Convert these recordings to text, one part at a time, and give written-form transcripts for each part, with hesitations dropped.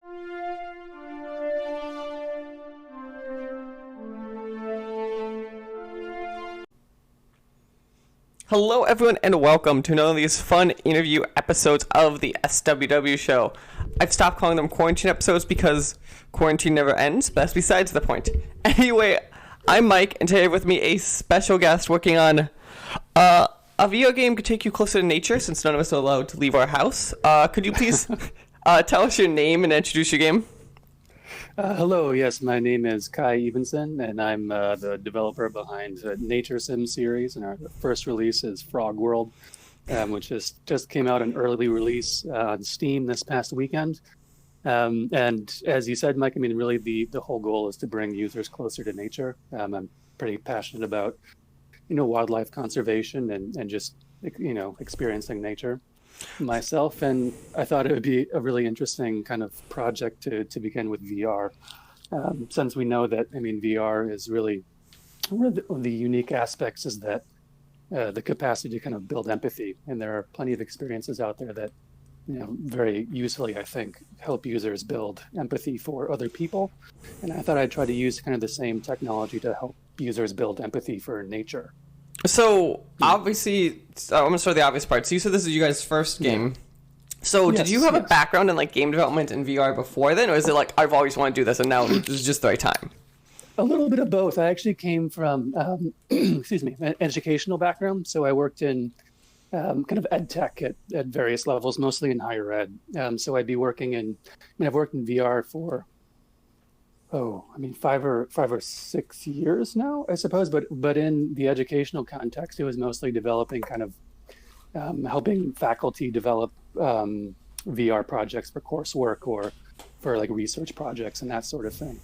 Hello everyone and welcome to another of these fun interview episodes of the SWW show. I've stopped calling them quarantine episodes because quarantine never ends, but that's besides the point. Anyway, I'm Mike, and today with me a special guest working on a video game could take you closer to nature since none of us are allowed to leave our house. Could you please tell us your name and introduce your game? Hello, yes, my name is Kai Evenson, and I'm the developer behind the Nature Sim series, and our first release is Frogworld, which just came out in early release on Steam this past weekend. And as you said, Mike, I mean, really the whole goal is to bring users closer to nature. I'm pretty passionate about, wildlife conservation and just, experiencing nature myself, and I thought it would be a really interesting kind of project to begin with VR, since we know that VR is really one of the unique aspects is that the capacity to kind of build empathy, and there are plenty of experiences out there that very usefully, I think, help users build empathy for other people, and I thought I'd try to use kind of the same technology to help users build empathy for nature. So, obviously, I'm going to start with the obvious part. So you said this is you guys' first game. So did you have a background in game development in VR before then? Or is it I've always wanted to do this and now this is just the right time? A little bit of both. I actually came from, an educational background. So I worked in kind of ed tech at various levels, mostly in higher ed. So I'd be working I've worked in VR for 5 or 6 years now, I suppose. But in the educational context, it was mostly developing kind of helping faculty develop VR projects for coursework or for research projects and that sort of thing.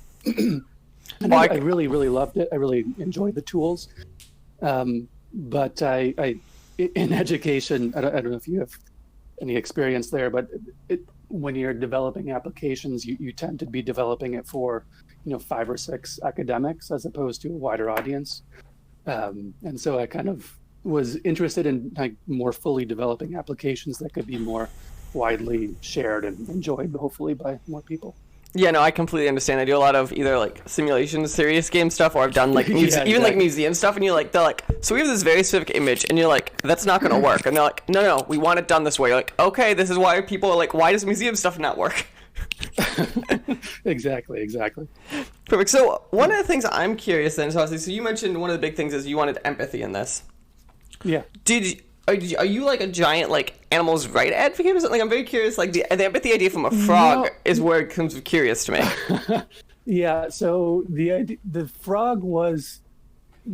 And I really, really loved it. I really enjoyed the tools. But I in education, I don't know if you have any experience there, but when you're developing applications, you tend to be developing it for 5 or 6 academics as opposed to a wider audience, and so I kind of was interested in more fully developing applications that could be more widely shared and enjoyed, hopefully, by more people. Yeah, no, I completely understand. I do a lot of either simulation, serious game stuff, or I've done museum stuff, and they're like, so we have this very specific image, and you're like, that's not going to work, and they're like, no, we want it done this way. You're like, okay, this is why people are like, why does museum stuff not work? Exactly. Perfect. So one of the things I'm curious then, so you mentioned one of the big things is you wanted empathy in this. Yeah. Are you a giant animals' right advocate or something? I'm very curious. The empathy idea from a frog is where it comes curious to me. Yeah. So the frog was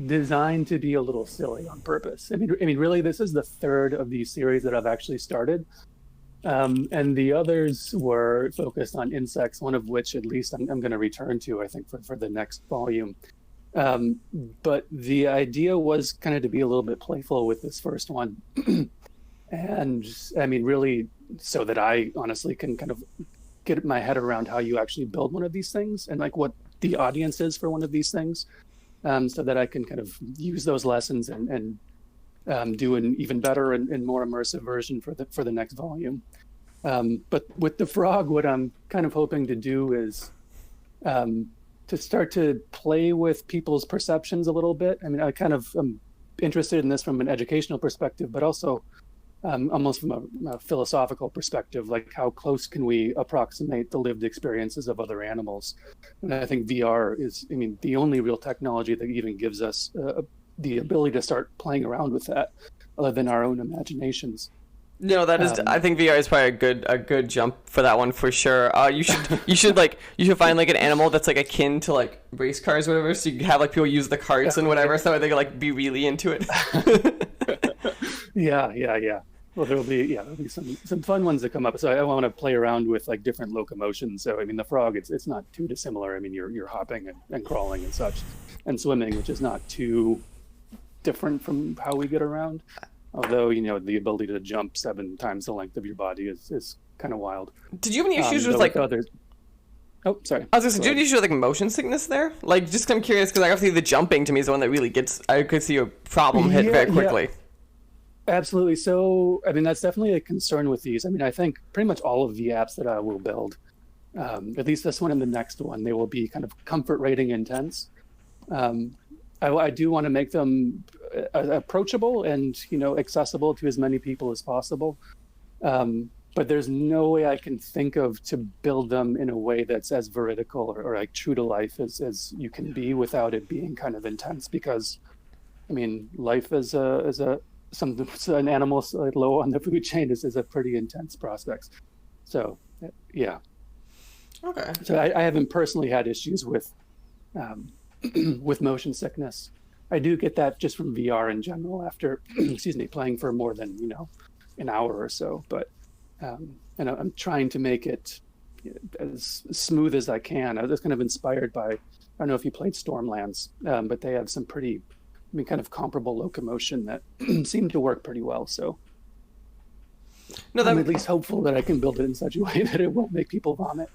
designed to be a little silly on purpose. I mean, really, this is the third of these series that I've actually started, and the others were focused on insects. One of which, at least, I'm going to return to, I think, for the next volume. But the idea was kind of to be a little bit playful with this first one. And really, so that I honestly can kind of get my head around how you actually build one of these things and what the audience is for one of these things, so that I can kind of use those lessons and do an even better and more immersive version for the next volume. But with the frog, what I'm kind of hoping to do is to start to play with people's perceptions a little bit. I mean, I kind of am interested in this from an educational perspective, but also almost from a philosophical perspective, how close can we approximate the lived experiences of other animals? And I think VR is, the only real technology that even gives us the ability to start playing around with that, other than our own imaginations. No, that is. I think VR is probably a good jump for that one for sure. You should find an animal that's akin to race cars or whatever, so you can have people use the carts and whatever, so they can be really into it. Yeah. Well, there'll be some fun ones that come up. So I want to play around with different locomotions. So the frog, it's not too dissimilar. You're hopping and crawling and such, and swimming, which is not too different from how we get around. Although, the ability to jump 7 times the length of your body is kind of wild. Did you have any issues with others? Oh, sorry. I was going to say, did you have any issues with motion sickness there? Just I'm curious, because obviously the jumping to me is the one that really gets, I could see a problem hit very quickly. Yeah. Absolutely. So, that's definitely a concern with these. I think pretty much all of the apps that I will build At least this one and the next one, they will be kind of comfort rating intense. I do want to make them approachable and accessible to as many people as possible. But there's no way I can think of to build them in a way that's as veridical or like true to life as you can be without it being kind of intense. Because, I mean, life as an animal low on the food chain is a pretty intense prospect. So, yeah. Okay. So I haven't personally had issues with with motion sickness. I do get that just from VR in general after, excuse me, playing for more than an hour or so. But I'm trying to make it as smooth as I can. I was kind of inspired by, I don't know if you played Stormlands, but they have some pretty, kind of comparable locomotion that seemed to work pretty well. So no, I'm at least hopeful that I can build it in such a way that it won't make people vomit.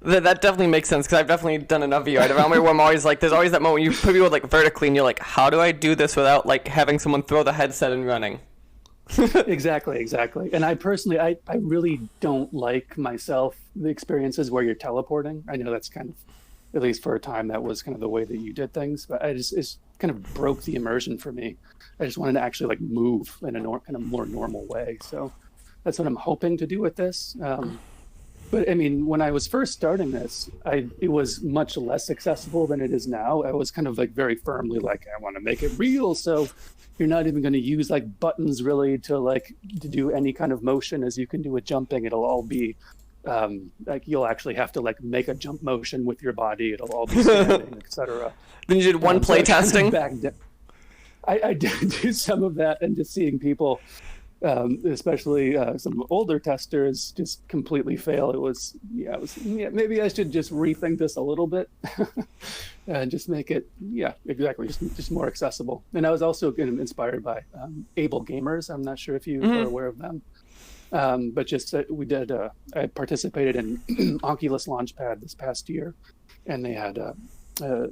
That definitely makes sense, because I've definitely done enough VR around where I'm always like, there's always that moment you put people like vertically and you're like, how do I do this without like having someone throw the headset and running? Exactly. And I personally, I really don't like myself the experiences where you're teleporting. I know that's kind of, at least for a time, that was kind of the way that you did things, but it's kind of broke the immersion for me. I just wanted to actually like move in a more normal way. So that's what I'm hoping to do with this. But I mean, when I was first starting this, it was much less accessible than it is now. I was kind of like very firmly like, I want to make it real. So you're not even going to use like buttons really to do any kind of motion as you can do with jumping. It'll all be like you'll actually have to like make a jump motion with your body. It'll all be standing, etc. Then you did one play testing? I did do some of that, and just seeing people, especially some older testers, just completely fail. Maybe I should just rethink this a little bit and just make it, just more accessible. And I was also inspired by Able Gamers. I'm not sure if you are aware of them. But just I participated in Oculus Launchpad this past year, and they had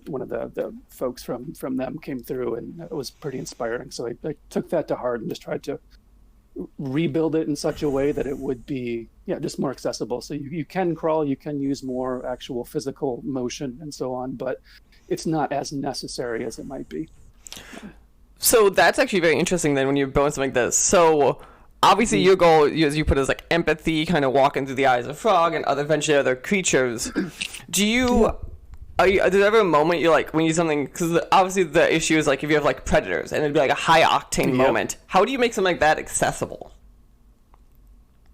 one of the folks from them came through, and it was pretty inspiring. So I took that to heart and just tried to rebuild it in such a way that it would be just more accessible. So you can crawl, you can use more actual physical motion and so on, but it's not as necessary as it might be. So that's actually very interesting then when you're building something like this. So obviously your goal, as you put it, is like empathy, kind of walking through the eyes of frog and eventually other creatures. Do you... Is there ever a moment you're like, when you do something, because obviously the issue is like if you have like predators and it'd be like a high octane moment, how do you make something like that accessible?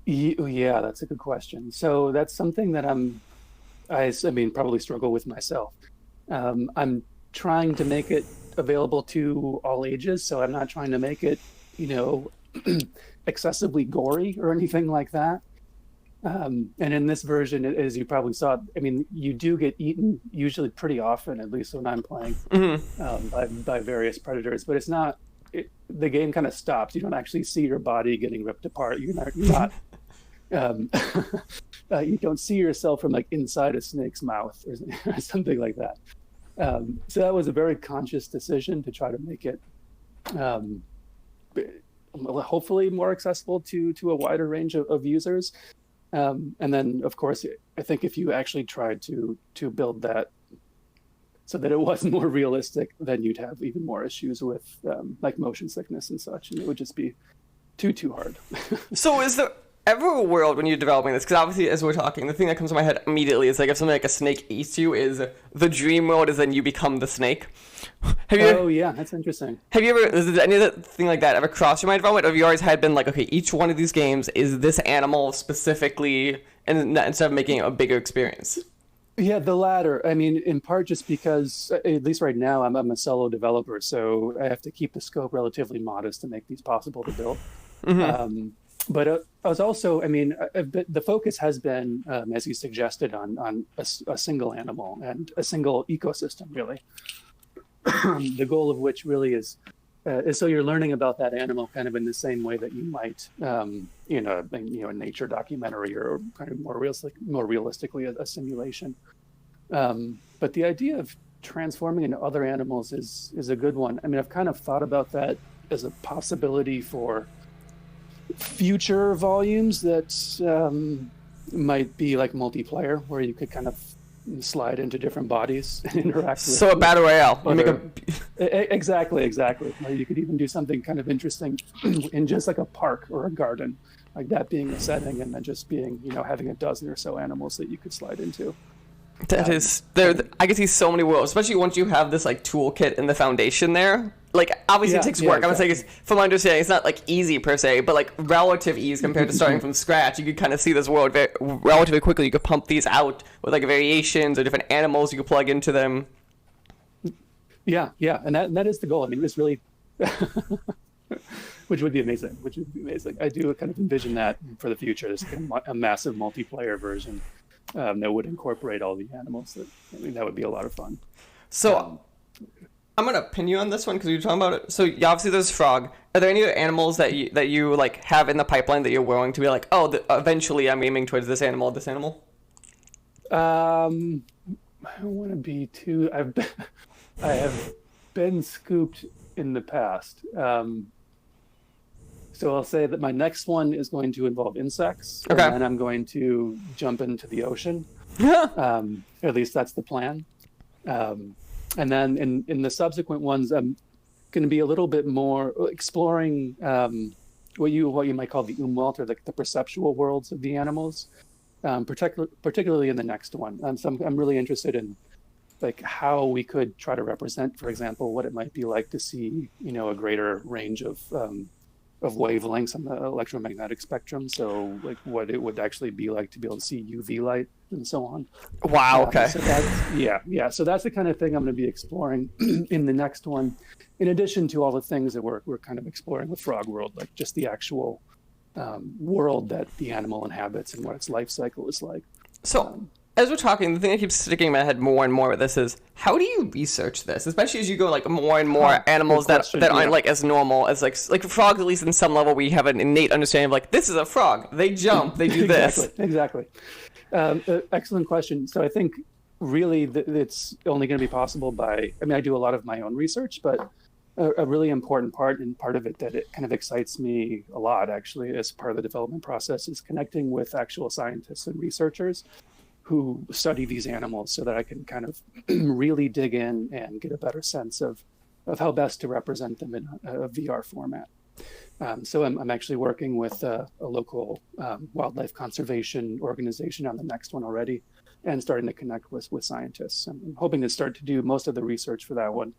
Yeah, that's a good question. So that's something that I probably struggle with myself. I'm trying to make it available to all ages, so I'm not trying to make it, excessively gory or anything like that. And in this version, as you probably saw, you do get eaten usually pretty often, at least when I'm playing, by various predators. But it's not. The game kind of stops. You don't actually see your body getting ripped apart. You're not. You don't see yourself from like inside a snake's mouth or something like that. So that was a very conscious decision to try to make it hopefully more accessible to a wider range of users. And then, of course, I think if you actually tried to build that so that it was more realistic, then you'd have even more issues with like motion sickness and such, and it would just be too hard. So is there ever a world when you're developing this, because obviously as we're talking, the thing that comes to my head immediately is like if something like a snake eats you, is the dream world is then you become the snake. Yeah, that's interesting. Have you ever, is any other thing like that ever crossed your mind at all? Or have you always had been like, okay, each one of these games is this animal specifically, and instead of making it a bigger experience? Yeah, the latter. In part just because, at least right now, I'm a solo developer, so I have to keep the scope relatively modest to make these possible to build. But I was also, the focus has been, as you suggested, on a single animal and a single ecosystem, really. The goal of which really is so you're learning about that animal kind of in the same way that you might, a nature documentary or kind of more realistically a simulation. But the idea of transforming into other animals is a good one. I've kind of thought about that as a possibility for future volumes that might be like multiplayer, where you could kind of slide into different bodies and interact with. So a battle royale. You make Exactly. Or you could even do something kind of interesting in just like a park or a garden, like that being the setting, and then just being, having a dozen or so animals that you could slide into. That is there. I can see so many worlds, especially once you have this like toolkit in the foundation there. Like obviously it takes work. Exactly. I'm saying, from my understanding, it's not like easy per se, but like relative ease compared to starting from scratch. You could kind of see this world relatively quickly. You could pump these out with like variations or different animals you could plug into them. Yeah, and that is the goal. I mean, it's really, which would be amazing. I do kind of envision that for the future. There's a massive multiplayer version that would incorporate all the animals. That would be a lot of fun. So I'm gonna pin you on this one because you're talking about it. So obviously there's frog. Are there any other animals that you like have in the pipeline that you're willing to be like, eventually I'm aiming towards this animal, this animal? I don't want to be too. I have been scooped in the past. So I'll say that my next one is going to involve insects. Okay. And then I'm going to jump into the ocean. At least that's the plan. And then in the subsequent ones, I'm going to be a little bit more exploring what you might call the Umwelt, or the perceptual worlds of the animals, particularly in the next one. So I'm really interested in like how we could try to represent, for example, what it might be like to see, a greater range of wavelengths on the electromagnetic spectrum. So like what it would actually be like to be able to see UV light and so on. Wow. Okay. So that's, So that's the kind of thing I'm going to be exploring in the next one, in addition to all the things that we're kind of exploring with Frogworld, like just the actual world that the animal inhabits and what its life cycle is like. So as we're talking, the thing that keeps sticking in my head more and more with this is, how do you research this? Especially as you go like more and more animals that aren't like as normal as like frogs, at least in some level we have an innate understanding of like, this is a frog. They jump, they do this. Exactly. Excellent question. So I think really it's only going to be possible by, I do a lot of my own research, but a really important part, and part of it that it kind of excites me a lot actually as part of the development process, is connecting with actual scientists and researchers who study these animals, so that I can kind of really dig in and get a better sense of how best to represent them in a VR format. So I'm actually working with a local wildlife conservation organization on the next one already, and starting to connect with scientists. I'm hoping to start to do most of the research for that one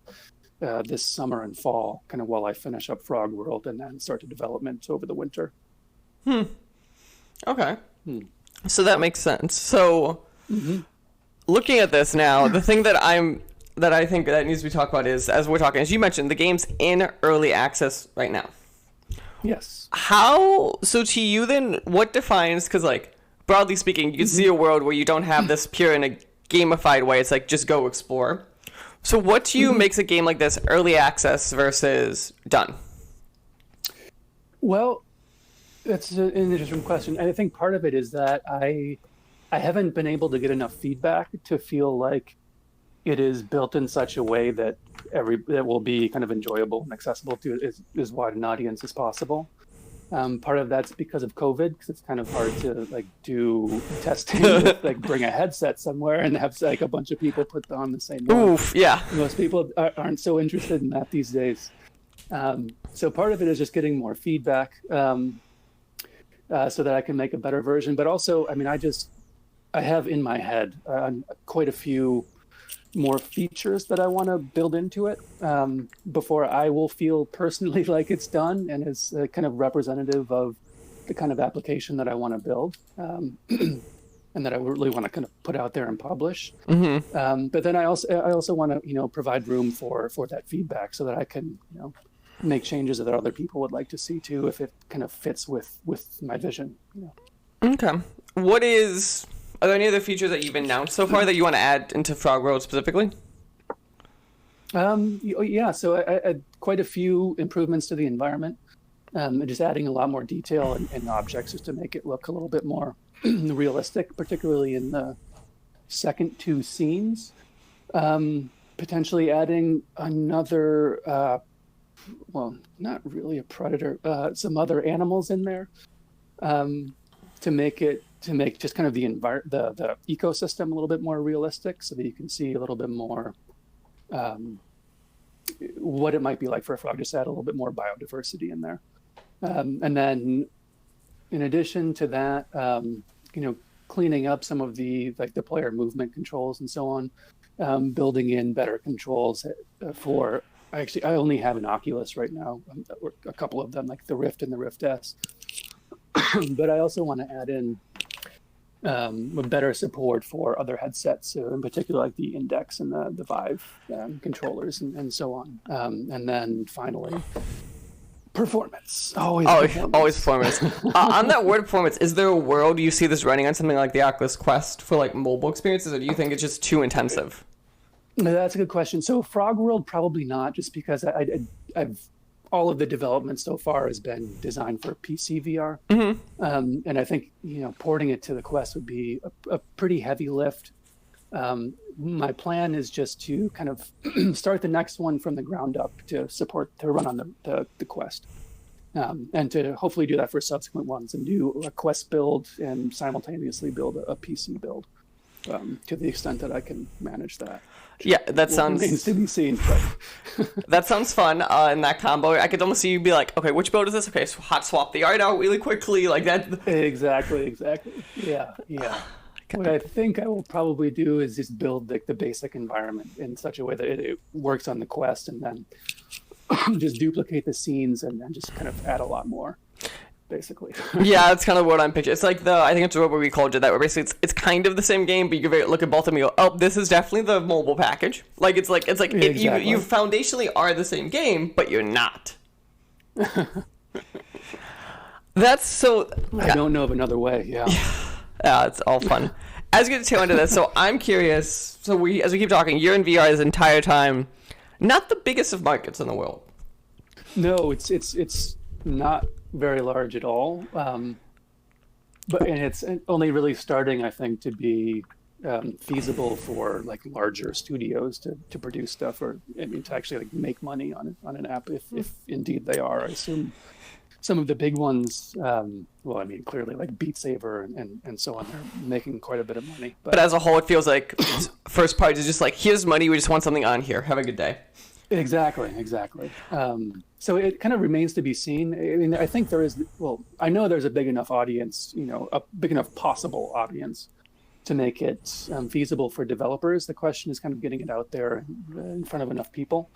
this summer and fall, kind of while I finish up Frogworld, and then start the development over the winter. Okay. So that makes sense. So looking at this now, the thing that I think that needs to be talked about is, as we're talking, as you mentioned, the game's in early access right now. Yes. So to you then, what defines, because like broadly speaking, you can see a world where you don't have this pure in a gamified way. It's like, just go explore. So what to you makes a game like this early access versus done? Well, that's an interesting question. I think part of it is that I haven't been able to get enough feedback to feel like it is built in such a way that that will be kind of enjoyable and accessible to as wide an audience as possible. Part of that's because of COVID, because it's kind of hard to like do testing, with, like bring a headset somewhere and have like a bunch of people put on the same one. Oof, yeah. Most people aren't so interested in that these days. So part of it is just getting more feedback so that I can make a better version. But also, I have in my head quite a few more features that I want to build into it before I will feel personally like it's done and is kind of representative of the kind of application that I want to build and that I really want to kind of put out there and publish. But then I also want to provide room for that feedback so that I can make changes that other people would like to see too, if it kind of fits with my vision. Okay. Are there any other features that you've announced so far that you want to add into Frogworld specifically? Yeah, so I quite a few improvements to the environment, just adding a lot more detail in objects just to make it look a little bit more realistic, particularly in the second two scenes. Potentially adding another, not really a predator, some other animals in there to make it to make just kind of the ecosystem a little bit more realistic, so that you can see a little bit more what it might be like for a frog. Just add a little bit more biodiversity in there, and then in addition to that, cleaning up some of the player movement controls and so on, building in better controls for. I only have an Oculus right now, or a couple of them, like the Rift and the Rift S. But I also want to add in better support for other headsets, in particular like the Index and the Vive controllers and so on. And then finally, performance. Always performance. On that word performance, is there a world you see this running on something like the Oculus Quest for like mobile experiences, or do you think it's just too intensive? No, that's a good question. So Frogworld, probably not, just because I've all of the development so far has been designed for PC VR. Mm-hmm. And I think, porting it to the Quest would be a pretty heavy lift. My plan is just to kind of start the next one from the ground up to run on the Quest. And to hopefully do that for subsequent ones and do a Quest build and simultaneously build a PC build, to the extent that I can manage that. Yeah, that sounds... remains to be seen, but... That sounds fun, in that combo. I could almost see you be like, okay, which build is this? Okay, so hot swap the art out really quickly, like that. Exactly. Yeah. What I think I will probably do is just build the basic environment in such a way that it works on the Quest, and then just duplicate the scenes and then just kind of add a lot more. Basically. Yeah, that's kind of what I'm picturing. It's like I think it's Robo Recall did that, where basically it's kind of the same game, but you can look at both of them and go, oh, this is definitely the mobile package. Like it's like exactly. You foundationally are the same game, but you're not. That's so. I don't know of another way. Yeah. Yeah, it's all fun. As we get to tail into this, so I'm curious. So as we keep talking, you're in VR this entire time. Not the biggest of markets in the world. No, it's not very large at all, and it's only really starting, I think, to be feasible for like larger studios to produce stuff, or to actually like make money on an app, if indeed they are. I assume some of the big ones, clearly like Beat Saber and so on, they're making quite a bit of money. But as a whole, it feels like first party is just like, here's money, we just want something on here. Have a good day. Exactly. So it kind of remains to be seen. I mean, I think I know there's a big enough audience, a big enough possible audience to make it feasible for developers. The question is kind of getting it out there in front of enough people.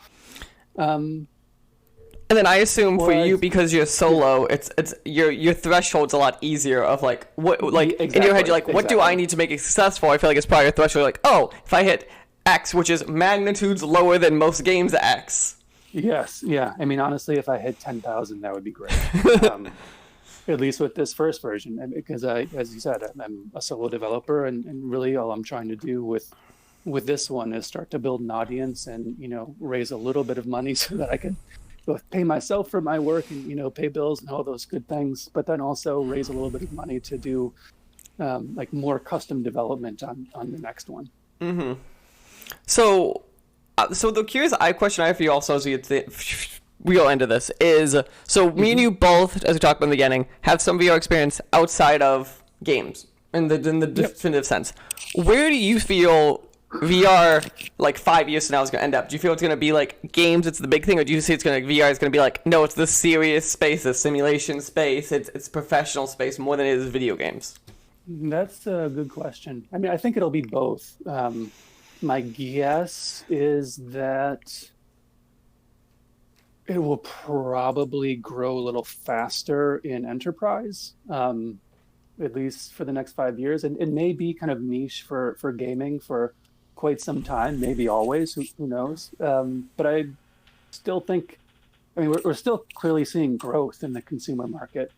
And then I assume for you, because you're solo, it's your threshold's a lot easier of like what, like exactly, in your head you're like, what do I need to make it successful? I feel like it's probably a threshold like, oh, if I hit X, which is magnitudes lower than most games X. Yes, yeah. I mean, honestly, if I hit 10,000, that would be great. At least with this first version, because as you said, I'm a solo developer, and really all I'm trying to do with this one is start to build an audience and raise a little bit of money so that I can both pay myself for my work and pay bills and all those good things, but then also raise a little bit of money to do like more custom development on the next one. Mm-hmm. So the curious question I have for you also, as we get to the real end of this, is so me and you both, as we talked about in the beginning, have some VR experience outside of games in the definitive sense. Where do you feel VR like 5 years from now is going to end up? Do you feel it's going to be like games, it's the big thing, or do you see VR is going to be like, no, it's the serious space, the simulation space, it's professional space more than it is video games? That's a good question. I mean, I think it'll be both. My guess is that it will probably grow a little faster in enterprise, at least for the next 5 years. And it may be kind of niche for gaming for quite some time, maybe always, who knows. But I still think, we're still clearly seeing growth in the consumer market,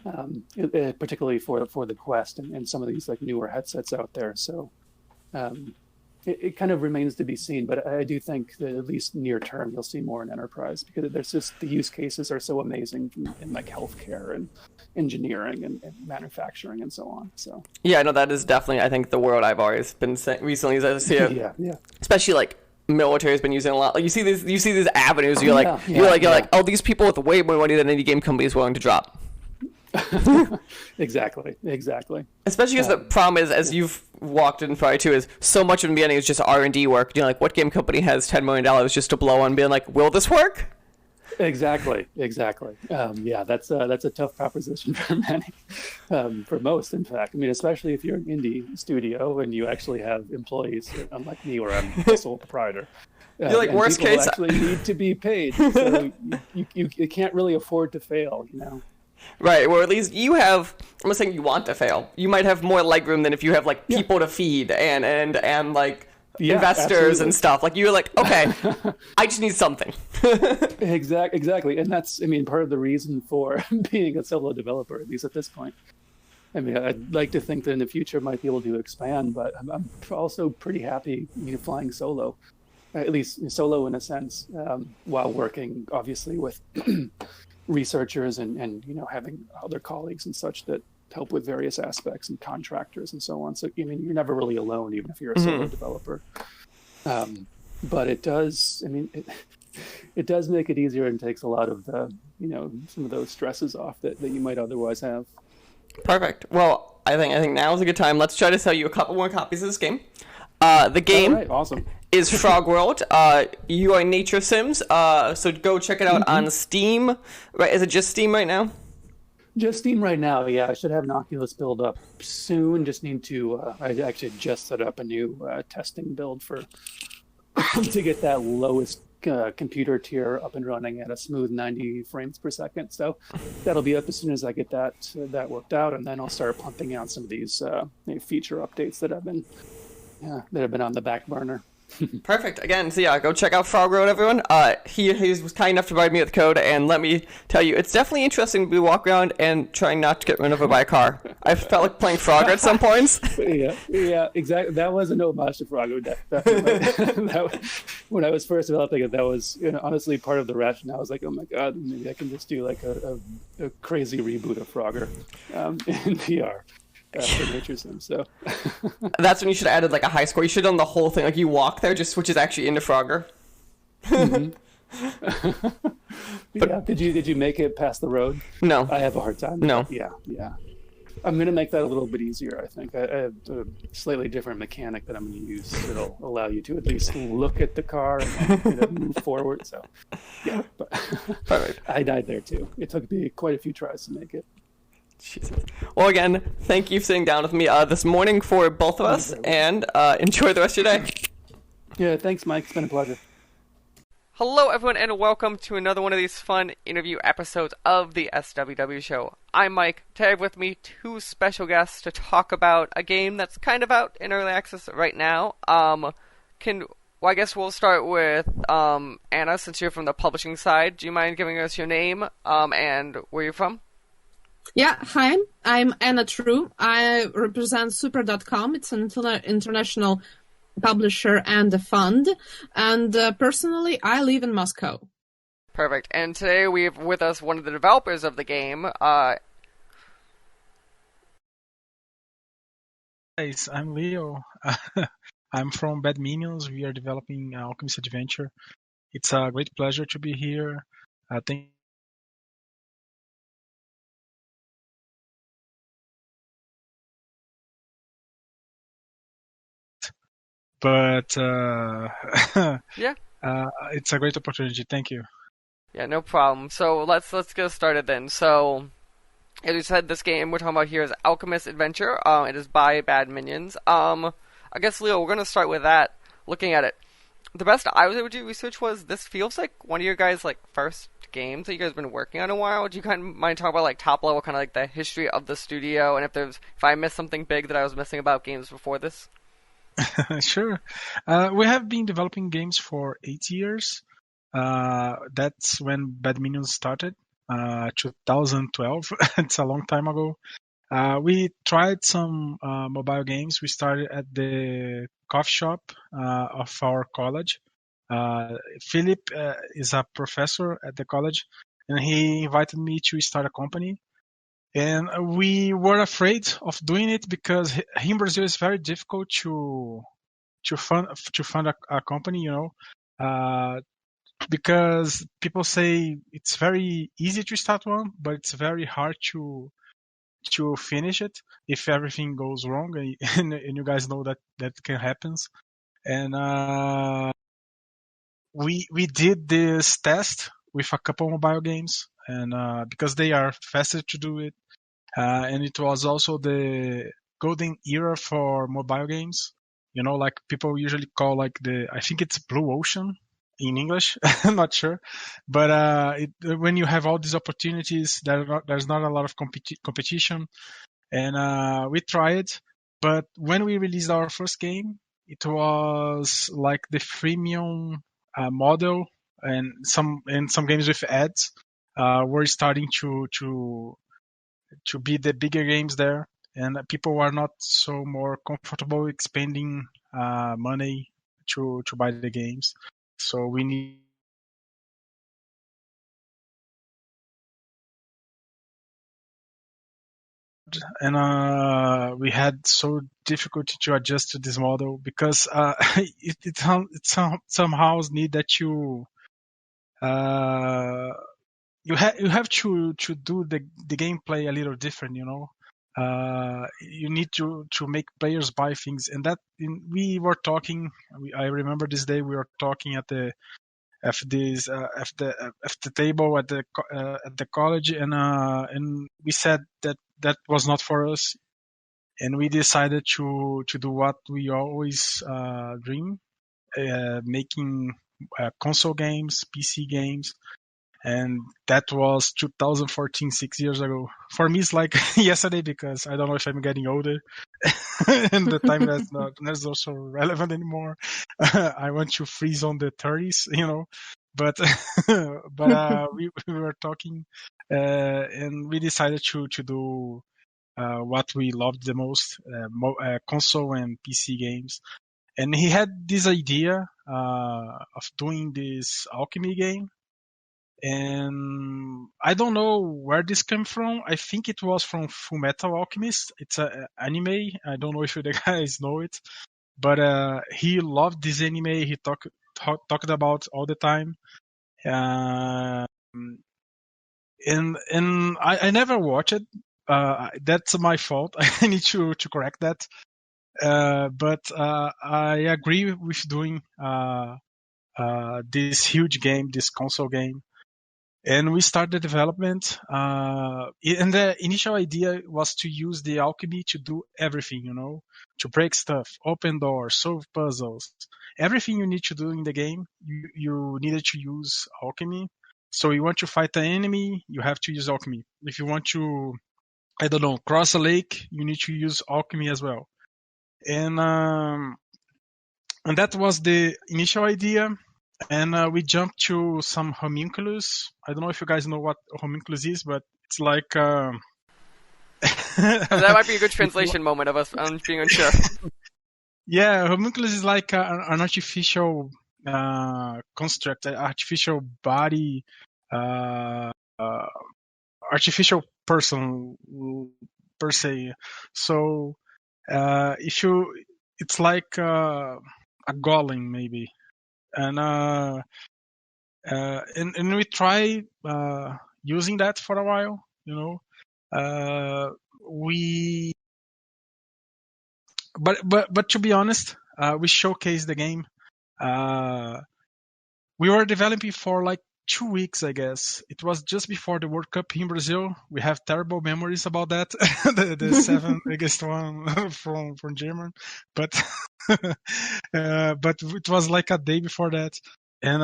particularly for the Quest and some of these like newer headsets out there. So it kind of remains to be seen, but I do think that at least near term you'll see more in enterprise, because there's just the use cases are so amazing in like healthcare and engineering and manufacturing and so on. So yeah, no, that is definitely, I think, the world I've always been saying recently, as I see it. yeah, especially like military has been using a lot. Like you see these avenues. You're like, oh, these people with way more money than any game company is willing to drop. Exactly. Especially because the problem is, as you've walked in probably too, is so much in the beginning is just R&D work. You know, like what game company has $10 million just to blow on being like, will this work? Exactly. Yeah, that's a tough proposition for many, for most, in fact. I mean, especially if you're an indie studio and you actually have employees, unlike me, where I'm a sole proprietor. You're like, And worst people case, actually need to be paid, so you can't really afford to fail, you know. right? Or at least you have. I'm not saying you want to fail. You might have more legroom than if you have like Yeah, people to feed and like yeah, investors and absolutely. stuff. Like you're like, okay, I just need something. Exactly, and that's, I mean, part of the reason for being a solo developer, at least at this point. I mean, I'd like to think that in the future I might be able to expand, but I'm also pretty happy, flying solo, at least solo in a sense, while working obviously with researchers and having other colleagues and such that help with various aspects and contractors and so on. So I mean, you're never really alone, even if you're a solo developer. Um, but it does. I mean, it does make it easier and takes a lot of the some of those stresses off that you might otherwise have. Perfect. Well, I think now is a good time. Let's try to sell you a couple more copies of this game. The All game right, awesome. is Frogworld. You are nature sims. So go check it out on Steam. Right? Is it just Steam right now? Just Steam right now. Yeah, I should have an Oculus build up soon. Just need to. I actually just set up a new testing build for to get that lowest computer tier up and running at a smooth 90 frames per second. So that'll be up as soon as I get that worked out, and then I'll start pumping out some of these feature updates that have been on the back burner. Perfect. Again, so yeah, go check out Frog Road, everyone. He was kind enough to provide me with code, and let me tell you, it's definitely interesting to be walk around and trying not to get run over by a car. I felt like playing Frogger at some points. Yeah, exactly. That was an homage to Frogger, definitely. When I was first developing it, that was honestly part of the rationale. I was like, oh my god, maybe I can just do like a crazy reboot of Frogger in VR. For Nature Sim, so That's when you should have added like a high score. You should have done the whole thing. Like you walk there, just switches actually into Frogger. yeah. Did you make it past the road? No. I have a hard time. No. Yeah. I'm gonna make that a little bit easier. I think I have a slightly different mechanic that I'm gonna use that'll allow you to at least look at the car and move forward. So yeah, but Perfect. I died there too. It took me quite a few tries to make it. Jesus. Well, again, thank you for sitting down with me this morning for both of us, and enjoy the rest of your day. Yeah, thanks, Mike. It's been a pleasure. Hello, everyone, and welcome to another one of these fun interview episodes of the SWW show. I'm Mike. Today, I have with me two special guests to talk about a game that's kind of out in early access right now. Well, I guess we'll start with Anna, since you're from the publishing side. Do you mind giving us your name and where you're from? Yeah, hi, I'm Anna True. I represent Super.com. It's an international publisher and a fund. And personally, I live in Moscow. Perfect. And today we have with us one of the developers of the game. Guys, I'm Leo. I'm from Bad Minions. We are developing Alchemist Adventure. It's a great pleasure to be here. Thank but Yeah. It's a great opportunity. Thank you. Yeah, no problem. So let's get started then. So, as you said, this game we're talking about here is Alchemist Adventure. It is by Bad Minions. I guess, Leo, we're gonna start with that. Looking at it, the best I was able to do research was this feels like one of your guys' like first games that you guys have been working on a while. Do you kind of mind talking about like top level, kind of like the history of the studio, and if I missed something big that I was missing about games before this? Sure. We have been developing games for 8 years. That's when Bad Minions started, 2012. It's a long time ago. We tried some mobile games. We started at the coffee shop of our college. Philip is a professor at the college, and he invited me to start a company. And we were afraid of doing it because here in Brazil it's very difficult to fund a company. because people say it's very easy to start one, but it's very hard to finish it if everything goes wrong, and you guys know that can happen. And we did this test with a couple mobile games, and because they are faster to do it, and it was also the golden era for mobile games. Like people usually call like I think it's blue ocean in English. I'm not sure, but when you have all these opportunities, there's not a lot of competition, and we tried. But when we released our first game, it was like the freemium model, and some games with ads were starting to be the bigger games there, and people are not so more comfortable expending money to buy the games. So we need and we had so difficulty to adjust to this model because it somehow need that you have to do the gameplay a little different, you need to make players buy things, and we were talking. I remember this day we were talking at the table at the college, and we said that was not for us, and we decided to do what we always dream, making console games, PC games. And that was 2014, 6 years ago. For me, it's like yesterday because I don't know if I'm getting older, and the time that's also relevant anymore. I want to freeze on the 30s, But we were talking, and we decided to do what we loved the most: console and PC games. And he had this idea of doing this alchemy game. And I don't know where this came from. I think it was from Fullmetal Alchemist. It's an anime. I don't know if you guys know it, but he loved this anime. He talked about all the time. And I never watched it. That's my fault. I need to correct that. But I agree with doing this huge game, this console game. And we started development. And the initial idea was to use the alchemy to do everything, to break stuff, open doors, solve puzzles. Everything you need to do in the game, you needed to use alchemy. So you want to fight an enemy, you have to use alchemy. If you want to, I don't know, cross a lake, you need to use alchemy as well. And that was the initial idea. And we jumped to some homunculus. I don't know if you guys know what homunculus is, but it's like... That might be a good translation moment of us being unsure. Yeah, homunculus is like an artificial construct, an artificial body, artificial person per se. So it's like a golem maybe. And we try using that for a while, But to be honest, we showcased the game. We were developing for like 2 weeks, I guess. It was just before the World Cup in Brazil. We have terrible memories about that. the 7 biggest one from German, but but it was like a day before that, and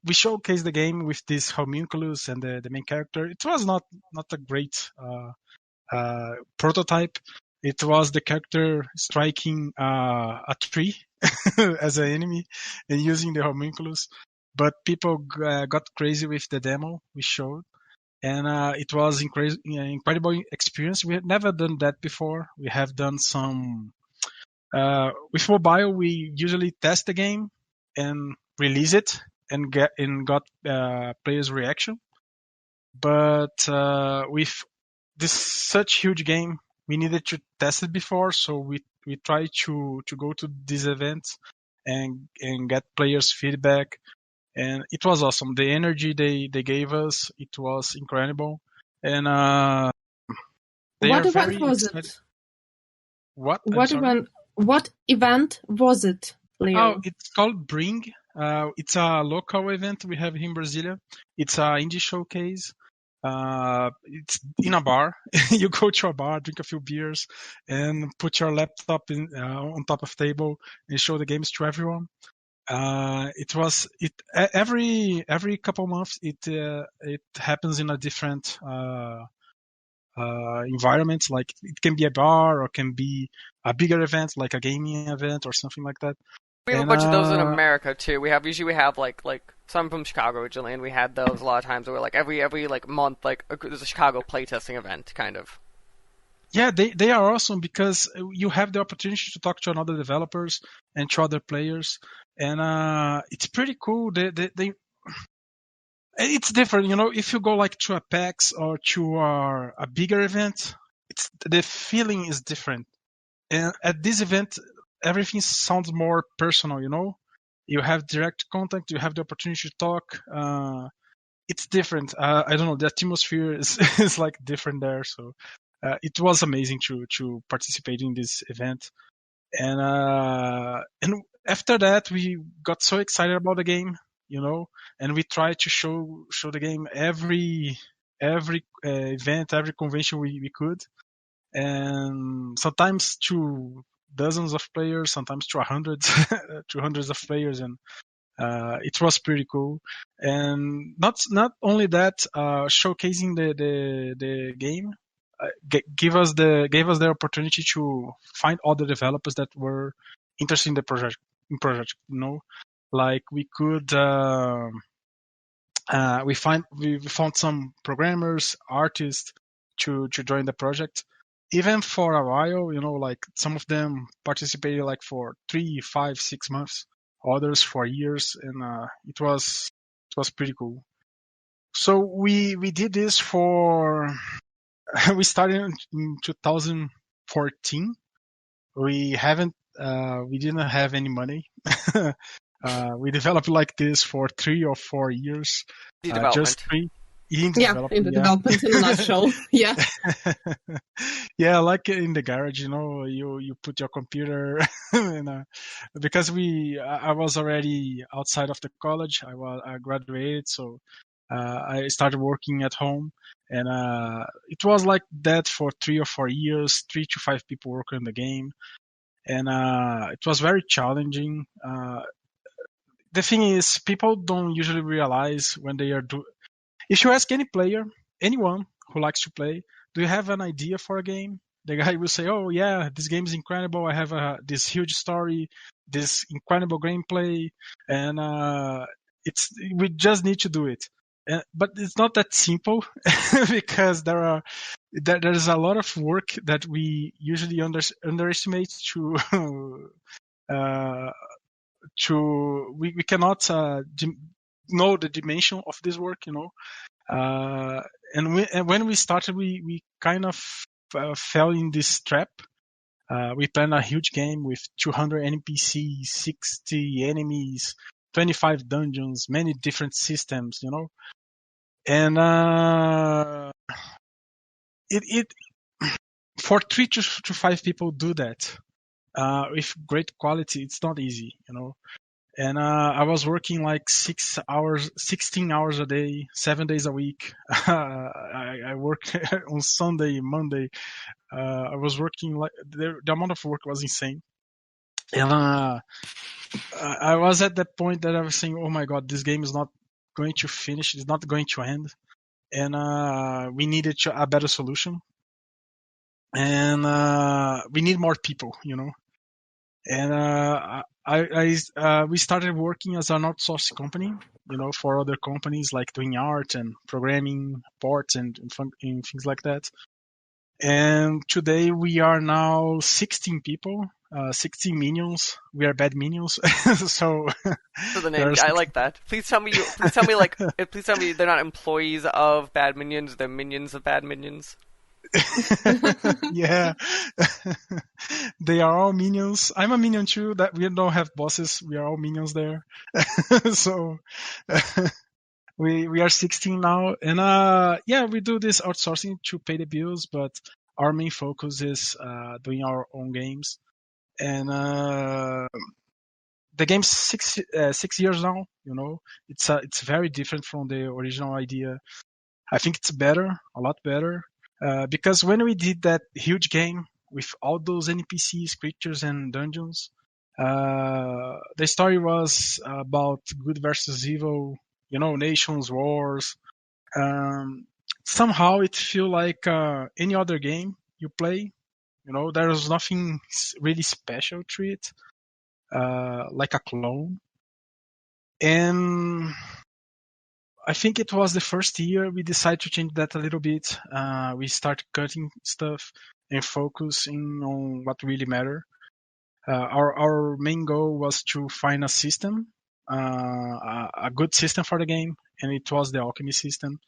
we showcased the game with this homunculus and the main character. It was not a great prototype. It was the character striking a tree as an enemy and using the homunculus. But people got crazy with the demo we showed, and it was incredible experience. We had never done that before. We have done some with mobile. We usually test the game and release it and got players' reaction. But with this such huge game, we needed to test it before, so we tried to go to these events and get players' feedback. and it was awesome. The energy they gave us, it was incredible, and they What are event very was excited. it? What? I'm What sorry? event? What event was it, Leo? Oh, it's called Bring. It's a local event we have here in Brasilia. It's a indie showcase. It's in a bar. You go to a bar, drink a few beers, and put your laptop on top of the table and show the games to everyone. Every couple months it happens in a different environment. Like it can be a bar or can be a bigger event like a gaming event or something like that. We have a And bunch of those in America too. Usually we have like some from Chicago originally, and we had those a lot of times where like every like month like there's a Chicago playtesting event kind of. yeah, they are awesome because you have the opportunity to talk to other developers and to other players, and it's pretty cool. They it's different, you know. If you go like to a PAX or to a bigger event, the feeling is different. And at this event, everything sounds more personal, you know. You have direct contact, you have the opportunity to talk. It's different. I don't know, the atmosphere is is like different there. So it was amazing to participate in this event. And after that, we got so excited about the game, you know, and we tried to show the game every event, every convention we could, and sometimes to dozens of players, sometimes to hundreds to hundreds of players, and it was pretty cool. And not only that, showcasing the game gave us the opportunity to find other developers that were interested in the project. You know, like we could we found some programmers, artists to join the project. Even for a while, you know, like some of them participated like for 3, 5, 6 months, others for years, and it was pretty cool. So we did this for we started in 2014. We didn't have any money. We developed like this for 3 or 4 years. The development. Just 3. In Yeah, development, in the development in a nutshell. Yeah. Yeah, like in the garage, you know, you put your computer, and because I was already outside of the college. I graduated, so I started working at home, and it was like that for 3 or 4 years. 3 to 5 people working on the game, and it was very challenging. The thing is, people don't usually realize when they are If you ask any player, anyone who likes to play, do you have an idea for a game? The guy will say, "Oh yeah, this game is incredible. I have this huge story, this incredible gameplay, and we just need to do it." But it's not that simple because there is a lot of work that we usually underestimate to we cannot know the dimension of this work, you know. And when we started, we kind of fell in this trap. We planned a huge game with 200 NPCs, 60 enemies, 25 dungeons, many different systems, you know. And it for 3 to 5 people do that with great quality. It's not easy, you know. And I was working like 16 hours a day, 7 days a week. I work on Sunday, Monday. I was working like the amount of work was insane. And I was at that point that I was saying, "Oh my God, this game is not going to finish. It's not going to end." And we needed a better solution. And we need more people, you know. And we started working as an outsourced company, you know, for other companies, like doing art and programming ports and things like that. And today we are now 16 people, 16 minions. We are bad minions. So the name, I like that. Please tell me they're not employees of Bad Minions, they're minions of Bad Minions. Yeah. they are all minions. I'm a minion too. That we don't have bosses. We are all minions there. So we are 16 now, and yeah, we do this outsourcing to pay the bills, but our main focus is doing our own games. And the game's 6 years now. It's very different from the original idea. I think it's better, a lot better, because when we did that huge game with all those NPCs, creatures, and dungeons, the story was about good versus evil, nations, wars. Somehow it feel like any other game you play. There's nothing really special to it, like a clone. And I think it was the first year we decided to change that a little bit. We started cutting stuff and focusing on what really mattered. Our main goal was to find a system, a good system for the game, and it was the Alchemist system.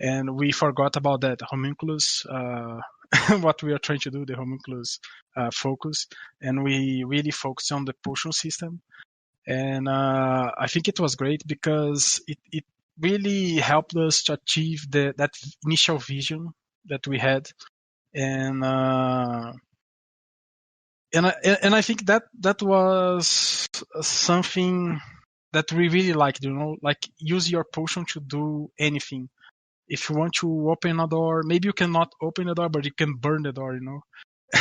And we forgot about that homunculus, what we are trying to do, the homunculus focus, and we really focused on the potion system. And I think it was great because it really helped us to achieve that initial vision that we had. And I think that was something that we really liked, like use your potion to do anything. If you want to open a door, maybe you cannot open the door, but you can burn the door,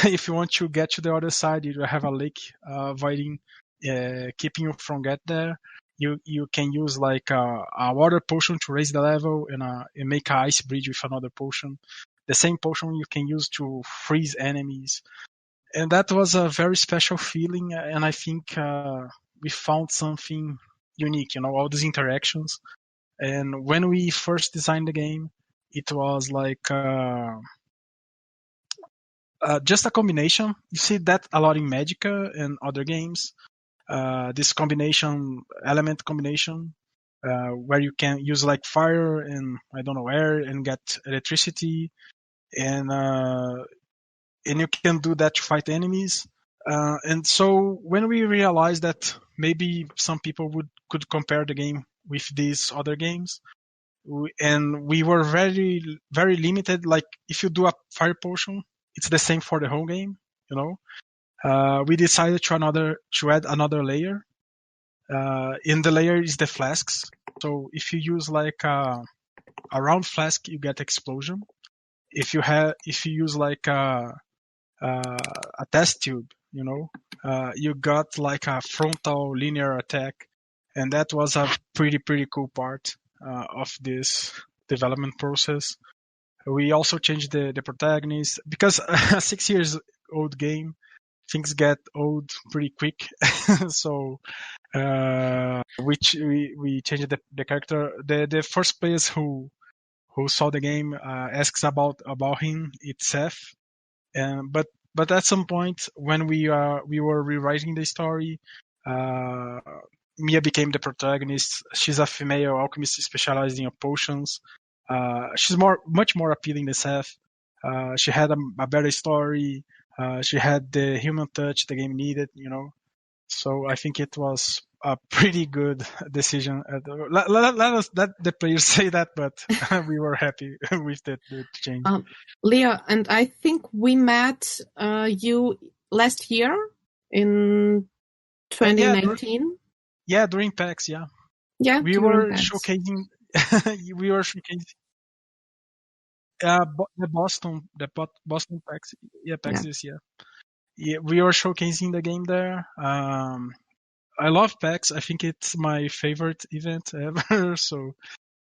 If you want to get to the other side, you have a lake avoiding, keeping you from get there. You can use like a water potion to raise the level and make an ice bridge with another potion. The same potion you can use to freeze enemies. And that was a very special feeling, and I think we found something unique, all these interactions. And when we first designed the game, it was like just a combination. You see that a lot in Magica and other games. This element combination, where you can use like fire and air and get electricity, and you can do that to fight enemies. And so when we realized that maybe some people could compare the game with these other games, and we were very, very limited. Like if you do a fire potion, it's the same for the whole game, we decided to add another layer. In the layer is the flasks. So if you use like a round flask, you get explosion. If you use like a test tube, you got like a frontal linear attack, and that was a pretty cool part of this development process. We also changed the protagonist because a 6 years old game, things get old pretty quick. So we changed the character. The first players who saw the game asks about him. It's Seth, but at some point when we were rewriting the story, Mia became the protagonist. She's a female alchemist specializing in potions. She's much more appealing than Seth. She had a better story. She had the human touch the game needed, So I think it was a pretty good decision. Let the players say that, but we were happy with the change. Leah, and I think we met you last year in 2019. Yeah, during PAX, yeah. Yeah, we were showcasing. We were showcasing. The Boston PAX. Yeah, PAX this year. Yeah, we were showcasing the game there. I love PAX. I think it's my favorite event ever. So,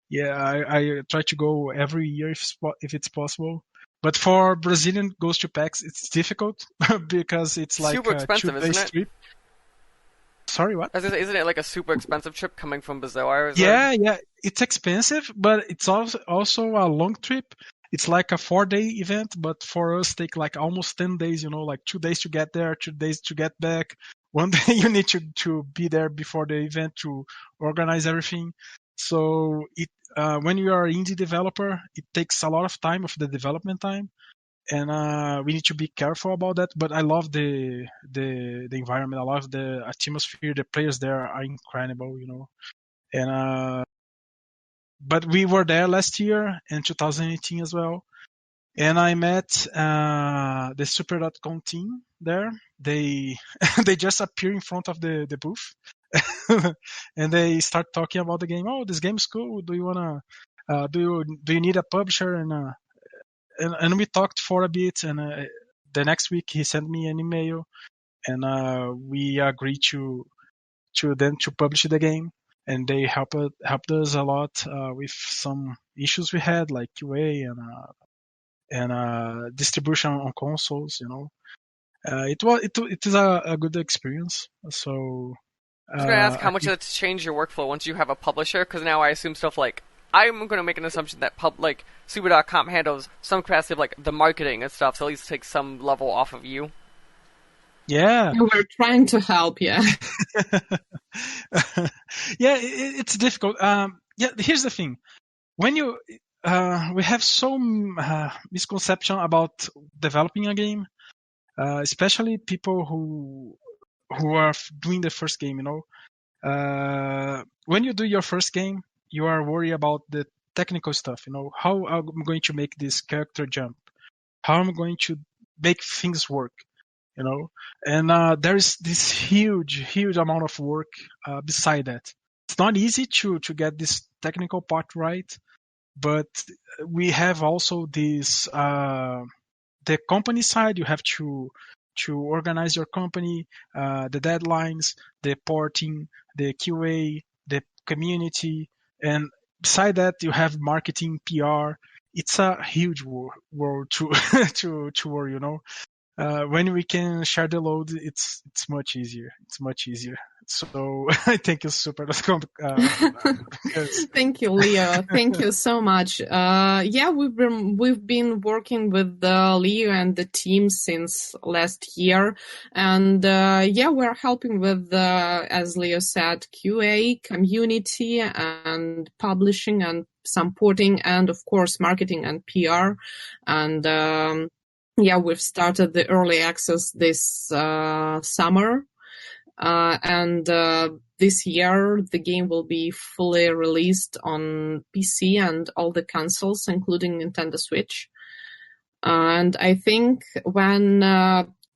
yeah, I try to go every year if it's possible. But for Brazilian goes to PAX, it's difficult because it's like super expensive, a 2 days isn't it? trip. Sorry, what? Isn't it like a super expensive trip coming from Brazil? Yeah, it's expensive, but it's also a long trip. It's like a 4-day event, but for us, take like almost 10 days. Like 2 days to get there, 2 days to get back. 1 day you need to be there before the event to organize everything. So when you are an indie developer, it takes a lot of time of the development time. and we need to be careful about that. But I love the environment. I love the atmosphere. The players there are incredible, And but we were there last year in 2018 as well, and I met the Super.com team there. They they just appear in front of the booth, and they start talking about the game. Oh, this game's cool. Do you wanna? Do you need a publisher? And we talked for a bit, and the next week he sent me an email, and we agreed to publish the game, and they helped us a lot with some issues we had, like QA and distribution on consoles. It is a good experience. So I was going to ask how much that's changed your workflow once you have a publisher, because now I assume stuff like, I'm going to make an assumption that Super.com handles some capacity of like the marketing and stuff, so at least take some level off of you. Yeah. We're trying to help, yeah. Yeah, it's difficult. Yeah, here's the thing. When you we have some misconception about developing a game, especially people who are doing the first game. When you do your first game, you are worried about the technical stuff. How I'm going to make this character jump, how I'm going to make things work. And there is this huge amount of work beside that. It's not easy to get this technical part right, but we have also this the company side. You have to organize your company, the deadlines, the porting, the QA, the community, and beside that you have marketing, PR. It's a huge world to to worry. When we can share the load, it's much easier. So I thank you, Super.com. Thank you, Leo. Thank you so much. Yeah, we've been working with Leo and the team since last year, and yeah, we're helping with, as Leo said, QA, community, and publishing, and some porting, and of course marketing and PR, and yeah, we've started the early access this summer. And this year, the game will be fully released on PC and all the consoles, including Nintendo Switch. And I think when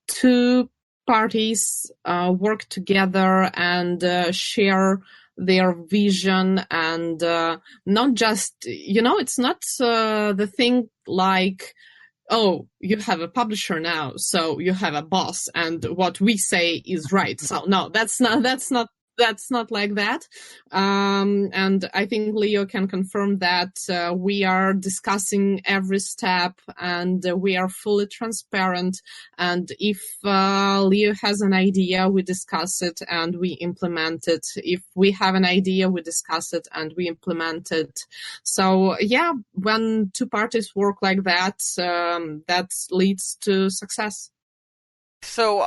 two parties work together and share their vision, and not just, it's not the thing like, oh, you have a publisher now, so you have a boss, and what we say is right. So no, that's not like that. And I think Leo can confirm that we are discussing every step, and we are fully transparent. And if Leo has an idea, we discuss it and we implement it. If we have an idea, we discuss it and we implement it. So yeah, when two parties work like that, that leads to success. So,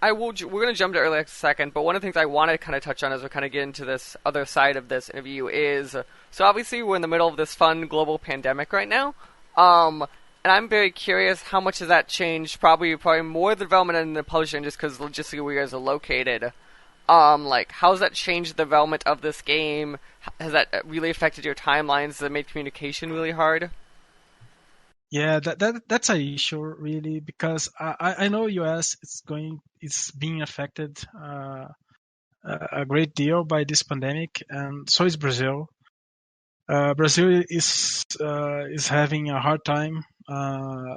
we're going to jump to early access in a second, but one of the things I want to kind of touch on as we kind of get into this other side of this interview is, so obviously we're in the middle of this fun global pandemic right now, and I'm very curious how much has that changed, probably more the development and the publishing, just because logistically where you guys are located. Like, how has that changed the development of this game? Has that really affected your timelines? Has it made communication really hard? Yeah, that's an issue really, because I know US it's being affected a great deal by this pandemic, and so is Brazil. Brazil is having a hard time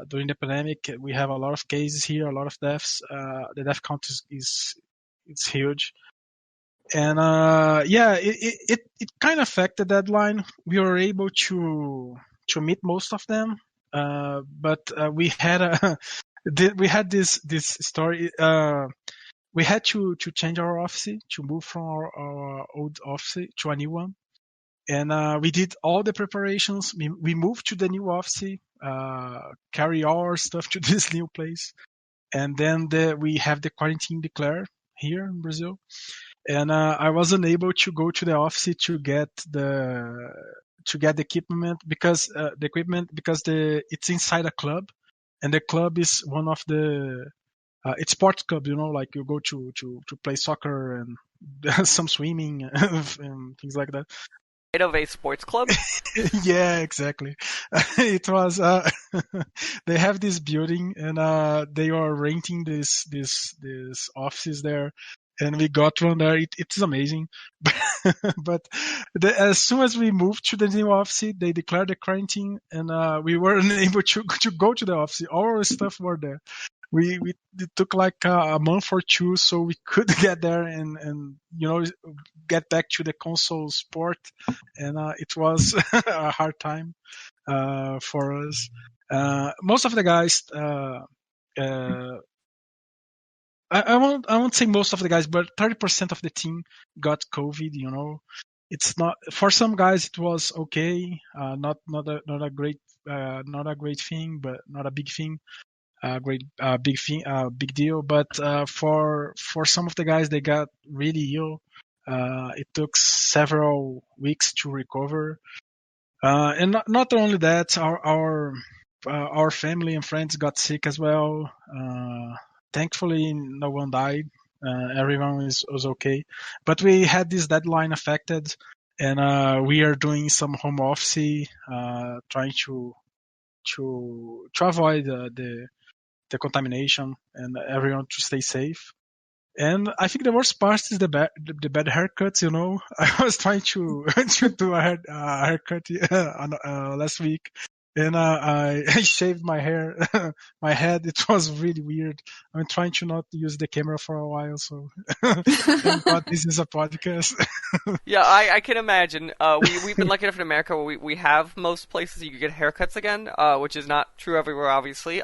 during the pandemic. We have a lot of cases here, a lot of deaths. The death count is huge, and yeah, it kind of affected the deadline. We were able to meet most of them. But we had this story. We had to change our office, to move from our old office to a new one, and we did all the preparations. We moved to the new office, carry all our stuff to this new place, and then we have the quarantine declared here in Brazil, and I wasn't able to go to the office to get the equipment because it's inside a club, and the club is one of the it's sports club, like you go to play soccer and some swimming and things like that. Of a sports club. Yeah, exactly. It was they have this building and they are renting this offices there, and we got one there. It's amazing. But as soon as we moved to the new office, they declared the quarantine, and we weren't able to go to the office. All our stuff were there. It took like a month or two so we could get there and get back to the console sport, and it was a hard time for us. Most of the guys, I won't say most of the guys, but 30% of the team got COVID. It's not, for some guys it was okay, not a great thing, but not a big thing. Big deal. But for some of the guys, they got really ill. It took several weeks to recover. And not only that, our family and friends got sick as well. Thankfully, no one died. Everyone was okay. But we had this deadline affected, and we are doing some home office, trying to avoid the contamination and everyone to stay safe. And I think the worst part is the bad haircuts. I was trying to do a haircut last week, and I shaved my hair, my head. It was really weird. I'm trying to not use the camera for a while, so thank God this is a podcast. Yeah, I can imagine. We've been lucky enough in America where we have most places you can get haircuts again, which is not true everywhere, obviously.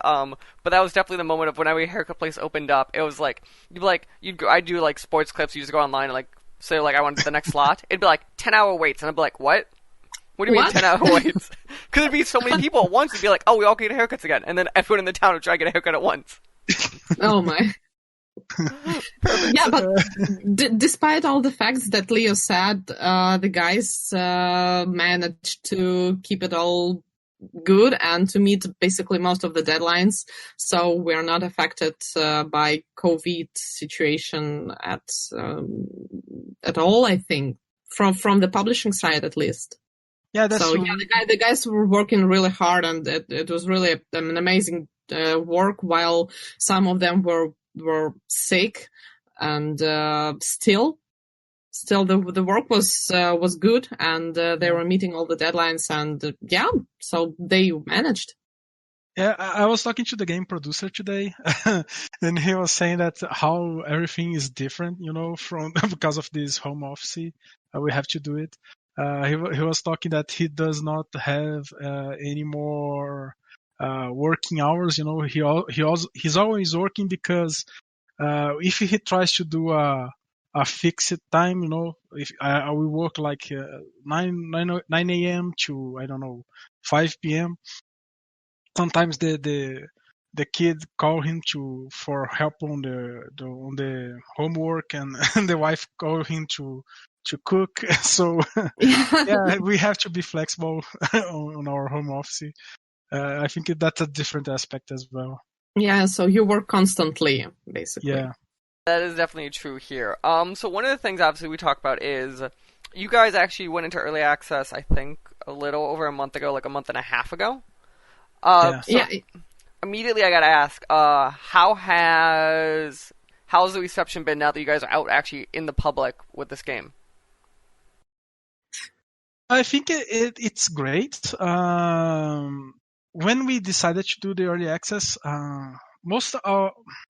But that was definitely the moment of when every haircut place opened up. It was like I do like sports clips. You just go online and like say like I want the next slot. It'd be like 10-hour waits, and I'd be like, what? What do you mean 10-hour waits? Because there'd be so many people at once. It'd be like, oh, we all get haircuts again, and then everyone in the town would try to get a haircut at once. Oh my. Yeah, but despite all the facts that Leo said, the guys managed to keep it all good and to meet basically most of the deadlines. So we're not affected by COVID situation at all, I think, from the publishing side at least. Yeah, that's so. true. Yeah, the guys were working really hard, and it was really an amazing work. While some of them were sick, and still the work was good, and they were meeting all the deadlines, and so they managed. Yeah, I was talking to the game producer today, and he was saying that how everything is different, from because of this home office. We have to do it. He was talking that he does not have any more working hours. He's always working because if he tries to do a fixed time, if I will work like 9 a.m. to, I don't know, 5 p.m. Sometimes the kid call him for help on the homework, and the wife call him to cook. So yeah, we have to be flexible on our home office. I think that's a different aspect as well. Yeah, so you work constantly, basically. Yeah. That is definitely true here. So one of the things obviously we talk about is you guys actually went into early access, I think, a little over a month ago, like a month and a half ago. Immediately I gotta ask, how's the reception been now that you guys are out actually in the public with this game? I think it's great. When we decided to do the early access,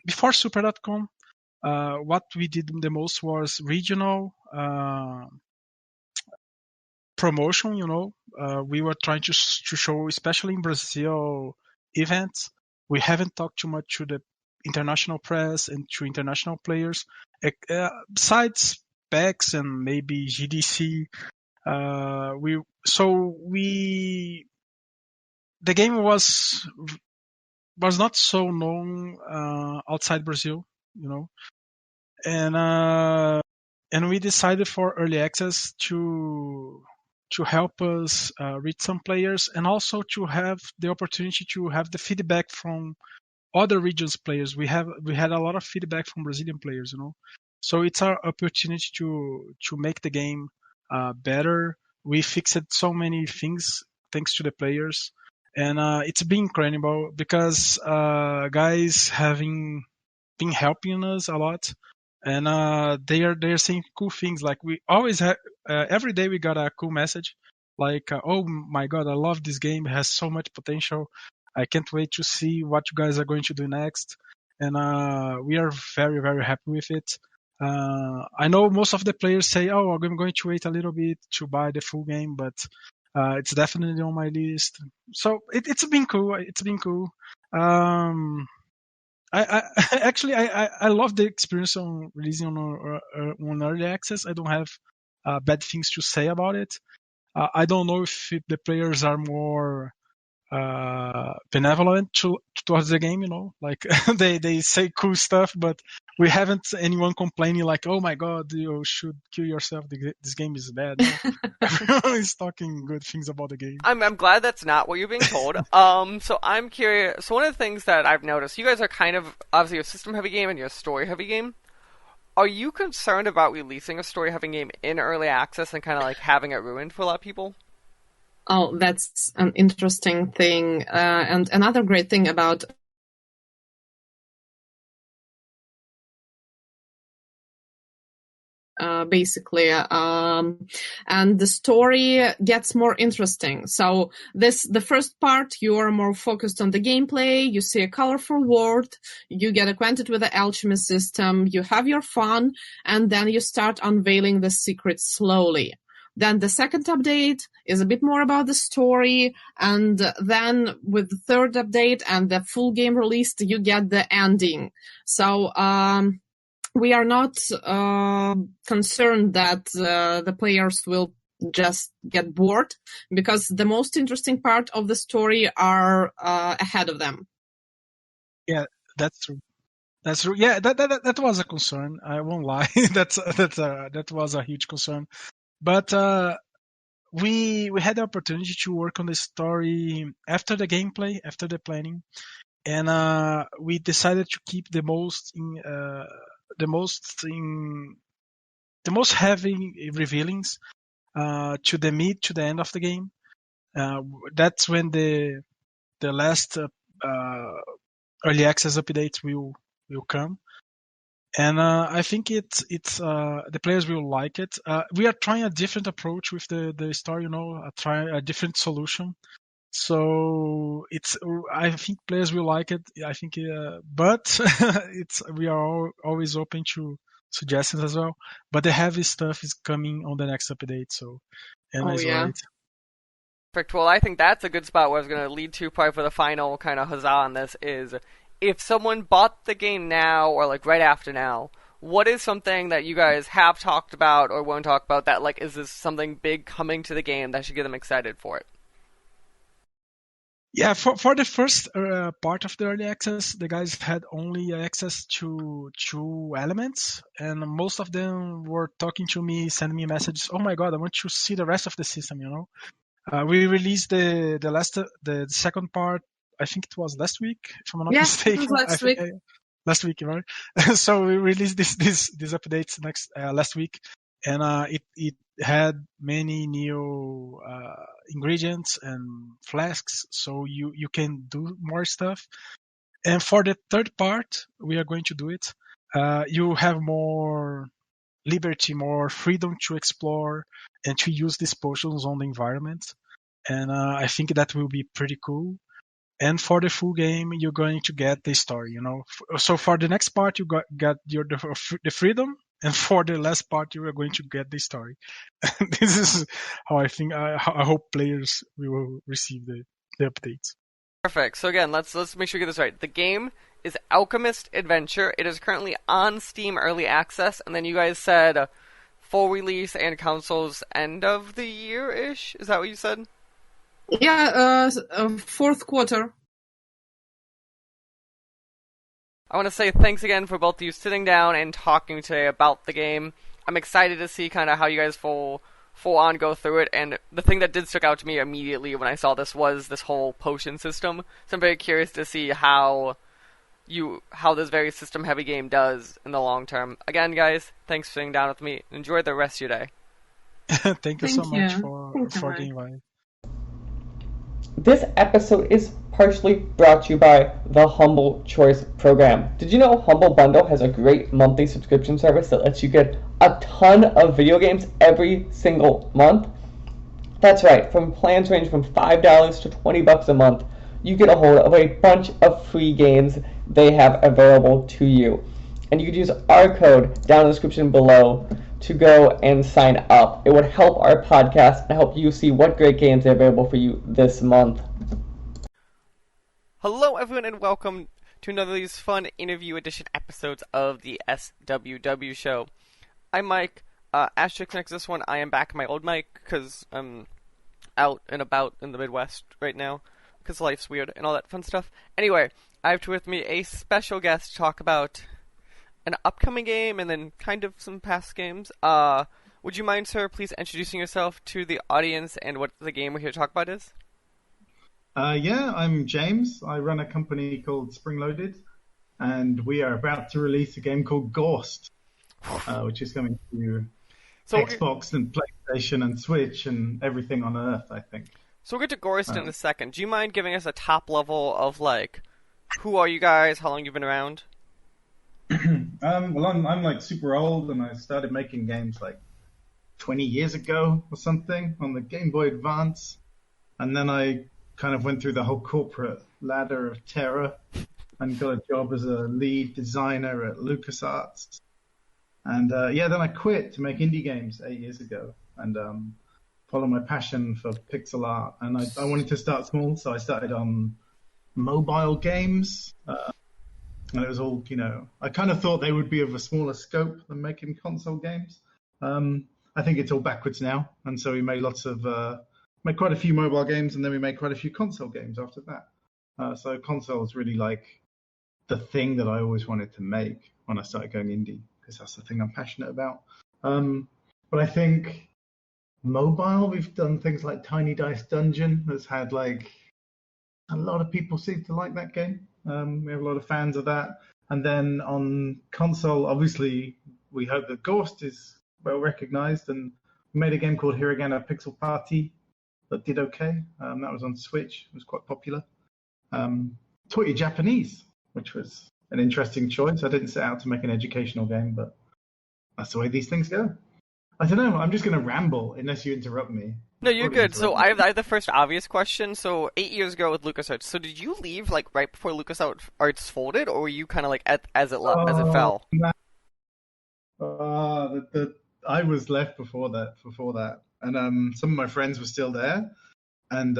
before Super.com, what we did the most was regional promotion. We were trying to show, especially in Brazil events. We haven't talked too much to the international press and to international players, besides PAX and maybe GDC. The game was not so known outside Brazil, and we decided for early access to to help us reach some players, and also to have the opportunity to have the feedback from other regions players. We had a lot of feedback from Brazilian players, So it's our opportunity to make the game better. We fixed so many things thanks to the players, and it's been incredible because guys having been helping us a lot, and they're saying cool things. Like we always have every day we got a cool message, like oh my god, I love this game, it has so much potential. I can't wait to see what you guys are going to do next, and we are very very happy with it. I know most of the players say, oh, I'm going to wait a little bit to buy the full game, but it's definitely on my list. So it's been cool. It's been cool. I actually I love the experience on releasing on early access. I don't have bad things to say about it. I don't know if the players are more benevolent towards the game, like they say cool stuff, but we haven't anyone complaining like, oh my god, you should kill yourself, this game is bad. Everyone is talking good things about the game. I'm glad that's not what you're being told. So I'm curious. So one of the things that I've noticed, you guys are kind of obviously a system heavy game and you're a story heavy game. Are you concerned about releasing a story heavy game in early access and kind of like having it ruined for a lot of people? Oh, that's an interesting thing. And another great thing about basically, and the story gets more interesting. So the first part, you are more focused on the gameplay, you see a colorful world, you get acquainted with the alchemist system, you have your fun, and then you start unveiling the secrets slowly. Then the second update is a bit more about the story, and then with the third update and the full game released, you get the ending. So we are not concerned that the players will just get bored, because the most interesting part of the story are ahead of them. Yeah, that's true. That's true. Yeah, that was a concern. I won't lie. That was a huge concern. But we had the opportunity to work on the story after the gameplay, after the planning, and we decided to keep the most heavy revealings to the mid to the end of the game. That's when the last early access updates will come. And I think it's the players will like it. We are trying a different approach with the story, trying a different solution. So I think players will like it. I think, but we are always open to suggestions as well. But the heavy stuff is coming on the next update. So Anna is right. Perfect. Well, I think that's a good spot where I was going to lead to probably for the final kind of huzzah on this is, if someone bought the game now or like right after now, what is something that you guys have talked about or won't talk about that, like, is this something big coming to the game that should get them excited for it? Yeah, for the first part of the early access, the guys had only access to 2 elements, and most of them were talking to me, sending me messages. Oh my god, I want to see the rest of the system. We released the second part. I think it was last week, if I'm not mistaken. It was last week. Last week, right? So we released these updates last week, and it had many new ingredients and flasks, so you can do more stuff. And for the third part, we are going to do it. You have more liberty, more freedom to explore and to use these potions on the environment, and I think that will be pretty cool. And for the full game, you're going to get the story, So for the next part, you got the freedom, and for the last part, you are going to get the story. This is how I think. I hope players will receive the updates. Perfect. So again, let's make sure we get this right. The game is Alchemist Adventure. It is currently on Steam Early Access, and then you guys said full release and consoles end of the year-ish? Is that what you said? Yeah, fourth quarter. I want to say thanks again for both of you sitting down and talking today about the game. I'm excited to see kind of how you guys will full on go through it. And the thing that did stick out to me immediately when I saw this was this whole potion system. So I'm very curious to see how this very system heavy game does in the long term. Again, guys, thanks for sitting down with me. Enjoy the rest of your day. Thank you so much Thank you, for Mike. the invite. This episode is partially brought to you by the Humble Choice program. Did you know Humble Bundle has a great monthly subscription service that lets you get a ton of video games every single month? That's right, from plans range from $5 to $20 a month, you get a hold of a bunch of free games they have available to you. And you can use our code down in the description below to go and sign up. It would help our podcast and help you see what great games are available for you this month. Hello, everyone, and welcome to another of these fun interview edition episodes of the SWW show. I'm Mike. Asterisk next to this one, I am back in my old mic because I'm out and about in the Midwest right now because life's weird and all that fun stuff. Anyway, I have with me a special guest to talk about an upcoming game and then kind of some past games. Would you mind, sir, please introducing yourself to the audience and what the game we're here to talk about is? Yeah, I'm James. I run a company called Spring Loaded, and we are about to release a game called GORSD, which is coming to Xbox and PlayStation and Switch and everything on Earth, I think. So we'll get to GORSD in a second. Do you mind giving us a top level of, like, who are you guys, how long you've been around? Well, I'm like super old, and I started making games like 20 years ago or something on the Game Boy Advance, and then I kind of went through the whole corporate ladder of terror and got a job as a lead designer at LucasArts. And then I quit to make indie games 8 years ago and follow my passion for pixel art. And I wanted to start small, so I started on mobile games. And it was all, I kind of thought they would be of a smaller scope than making console games. I think it's all backwards now. And so we made made quite a few mobile games, and then we made quite a few console games after that. So console is really like the thing that I always wanted to make when I started going indie, because that's the thing I'm passionate about. But I think mobile, we've done things like Tiny Dice Dungeon, that's had like a lot of people seem to like that game. We have a lot of fans of that. And then on console, obviously, we hope that GORSD is well recognized. And we made a game called Here Again, a Pixel Party that did okay. That was on Switch. It was quite popular. Taught you Japanese, which was an interesting choice. I didn't set out to make an educational game, but that's the way these things go. I don't know. I'm just going to ramble unless you interrupt me. No, you're good. So I have the first obvious question. So 8 years ago with LucasArts, so did you leave like right before LucasArts folded, or were you kind of like as it fell? I was left before that, and some of my friends were still there, and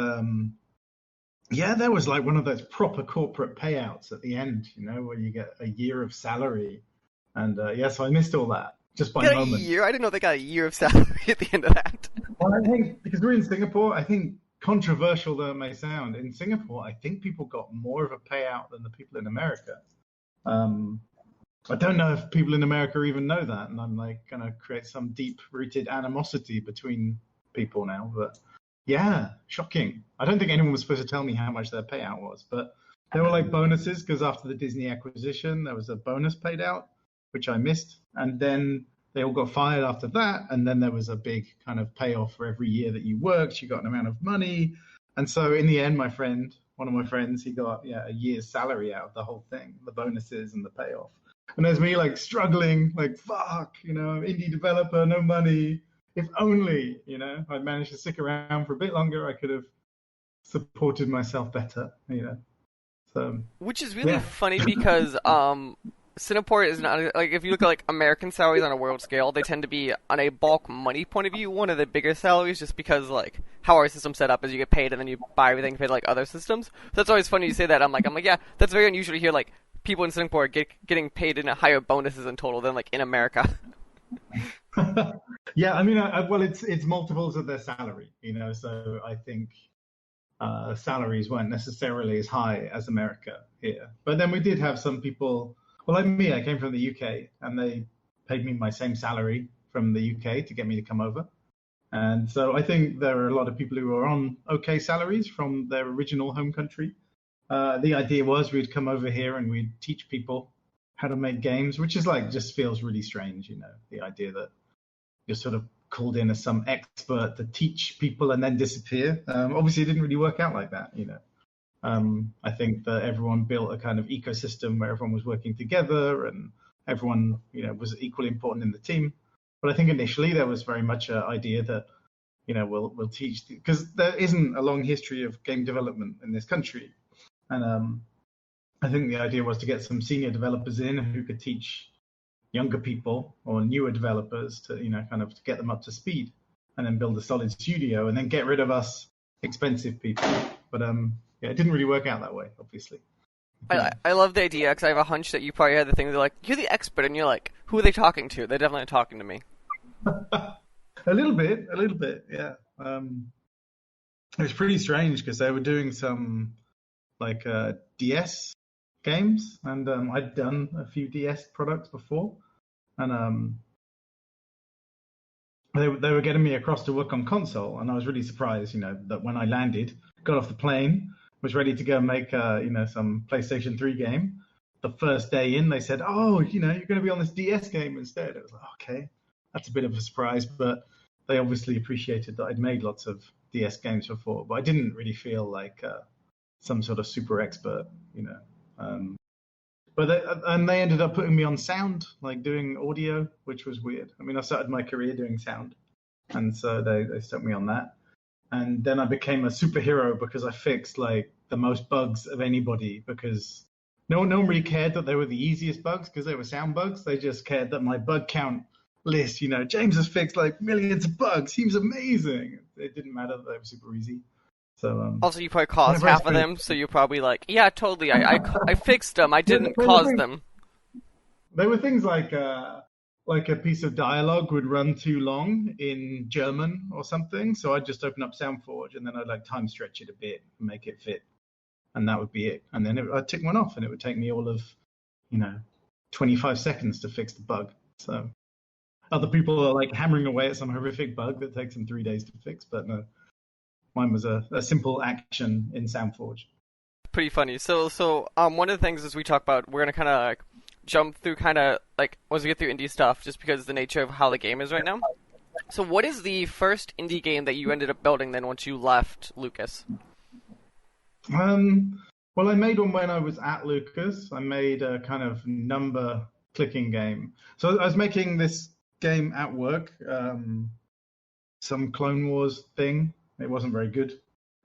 there was like one of those proper corporate payouts at the end, where you get a year of salary, and so I missed all that. Just by moment. A year? I didn't know they got a year of salary at the end of that. Well, I think because we're in Singapore, I think controversial though it may sound, in Singapore, I think people got more of a payout than the people in America. I don't know if people in America even know that, and I'm like going to create some deep-rooted animosity between people now. But yeah, shocking. I don't think anyone was supposed to tell me how much their payout was, but there were like bonuses because after the Disney acquisition, there was a bonus paid out, which I missed. And then they all got fired after that. And then there was a big kind of payoff for every year that you worked. You got an amount of money. And so in the end, one of my friends, he got a year's salary out of the whole thing, the bonuses and the payoff. And there's me like struggling, like, fuck, indie developer, no money. If only, I'd managed to stick around for a bit longer, I could have supported myself better, So, which is really funny because Singapore is not, like, if you look at, like, American salaries on a world scale, they tend to be, on a bulk money point of view, one of the bigger salaries, just because, like, how our system's set up is you get paid and then you buy everything paid like other systems. So that's always funny you say that. I'm like, yeah, that's very unusual to hear, like, people in Singapore are getting paid in higher bonuses in total than, like, in America. Yeah, I mean, well, it's multiples of their salary, so I think salaries weren't necessarily as high as America here. But then we did have some people. Well, like me, I came from the UK, and they paid me my same salary from the UK to get me to come over. And so I think there are a lot of people who are on okay salaries from their original home country. The idea was we'd come over here and we'd teach people how to make games, which is like just feels really strange, you know, the idea that you're sort of called in as some expert to teach people and then disappear. Obviously, it didn't really work out like that, you know. I think that everyone built a kind of ecosystem where everyone was working together and everyone, you know, was equally important in the team. But I think initially there was very much an idea that, you know, we'll teach, because there isn't a long history of game development in this country. And I think the idea was to get some senior developers in who could teach younger people or newer developers to, you know, kind of to get them up to speed, and then build a solid studio and then get rid of us expensive people. But yeah, it didn't really work out that way, obviously. I love the idea, because I have a hunch that you probably had the thing, they're like, you're the expert, and you're like, who are they talking to? They're definitely talking to me. A little bit, yeah. It was pretty strange because they were doing some like DS games, and I'd done a few DS products before, and they were getting me across to work on console, and I was really surprised, you know, that when I landed, got off the plane, was ready to go make you know, some PlayStation 3 game. The first day in, they said, "Oh, you know, you're going to be on this DS game instead." I was like, "Okay, that's a bit of a surprise," but they obviously appreciated that I'd made lots of DS games before, but I didn't really feel like some sort of super expert, you know. But they ended up putting me on sound, like doing audio, which was weird. I mean, I started my career doing sound, and so they stuck me on that. And then I became a superhero because I fixed like the most bugs of anybody, because no one really cared that they were the easiest bugs because they were sound bugs. They just cared that my bug count list, you know, James has fixed like millions of bugs. He was amazing. It didn't matter that they were super easy. So Also, you probably caused half of them, so you're probably like, yeah, totally, I fixed them, I didn't cause them. There were things like a piece of dialogue would run too long in German or something, so I'd just open up SoundForge and then I'd like time stretch it a bit and make it fit, and that would be it. And then I'd tick one off, and it would take me all of, you know, 25 seconds to fix the bug. So other people are like hammering away at some horrific bug that takes them 3 days to fix, but no. Mine was a simple action in SoundForge. Pretty funny. So one of the things as we talk about, we're gonna kind of like jump through kind of like once we get through indie stuff, just because of the nature of how the game is right now. So what is the first indie game that you ended up building then once you left Lucas? Well, I made one when I was at Lucas. I made a kind of number clicking game. So I was making this game at work, some Clone Wars thing. It wasn't very good.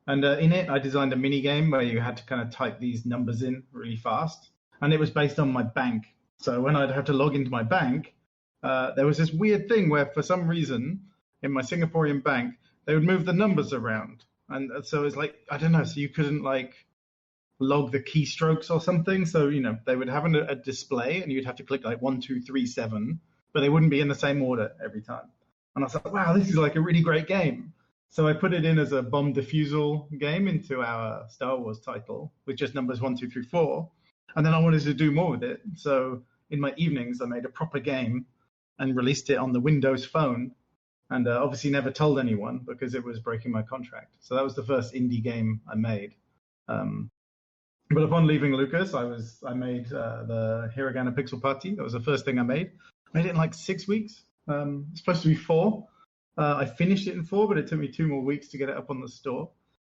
And in it, I designed a mini game where you had to kind of type these numbers in really fast. And it was based on my bank. So when I'd have to log into my bank, there was this weird thing where for some reason in my Singaporean bank, they would move the numbers around. And so it's like, I don't know, so you couldn't like log the keystrokes or something. So, you know, they would have a display and you'd have to click like 1, 2, 3, 7, but they wouldn't be in the same order every time. And I was like, wow, this is like a really great game. So I put it in as a bomb defusal game into our Star Wars title with just numbers 1, 2, 3, 4. And then I wanted to do more with it. So in my evenings, I made a proper game and released it on the Windows Phone. And obviously never told anyone because it was breaking my contract. So that was the first indie game I made. But upon leaving Lucas, I made the Hiragana Pixel Party. That was the first thing I made. I made it in like 6 weeks. It's supposed to be 4. I finished it in 4, but it took me 2 more weeks to get it up on the store.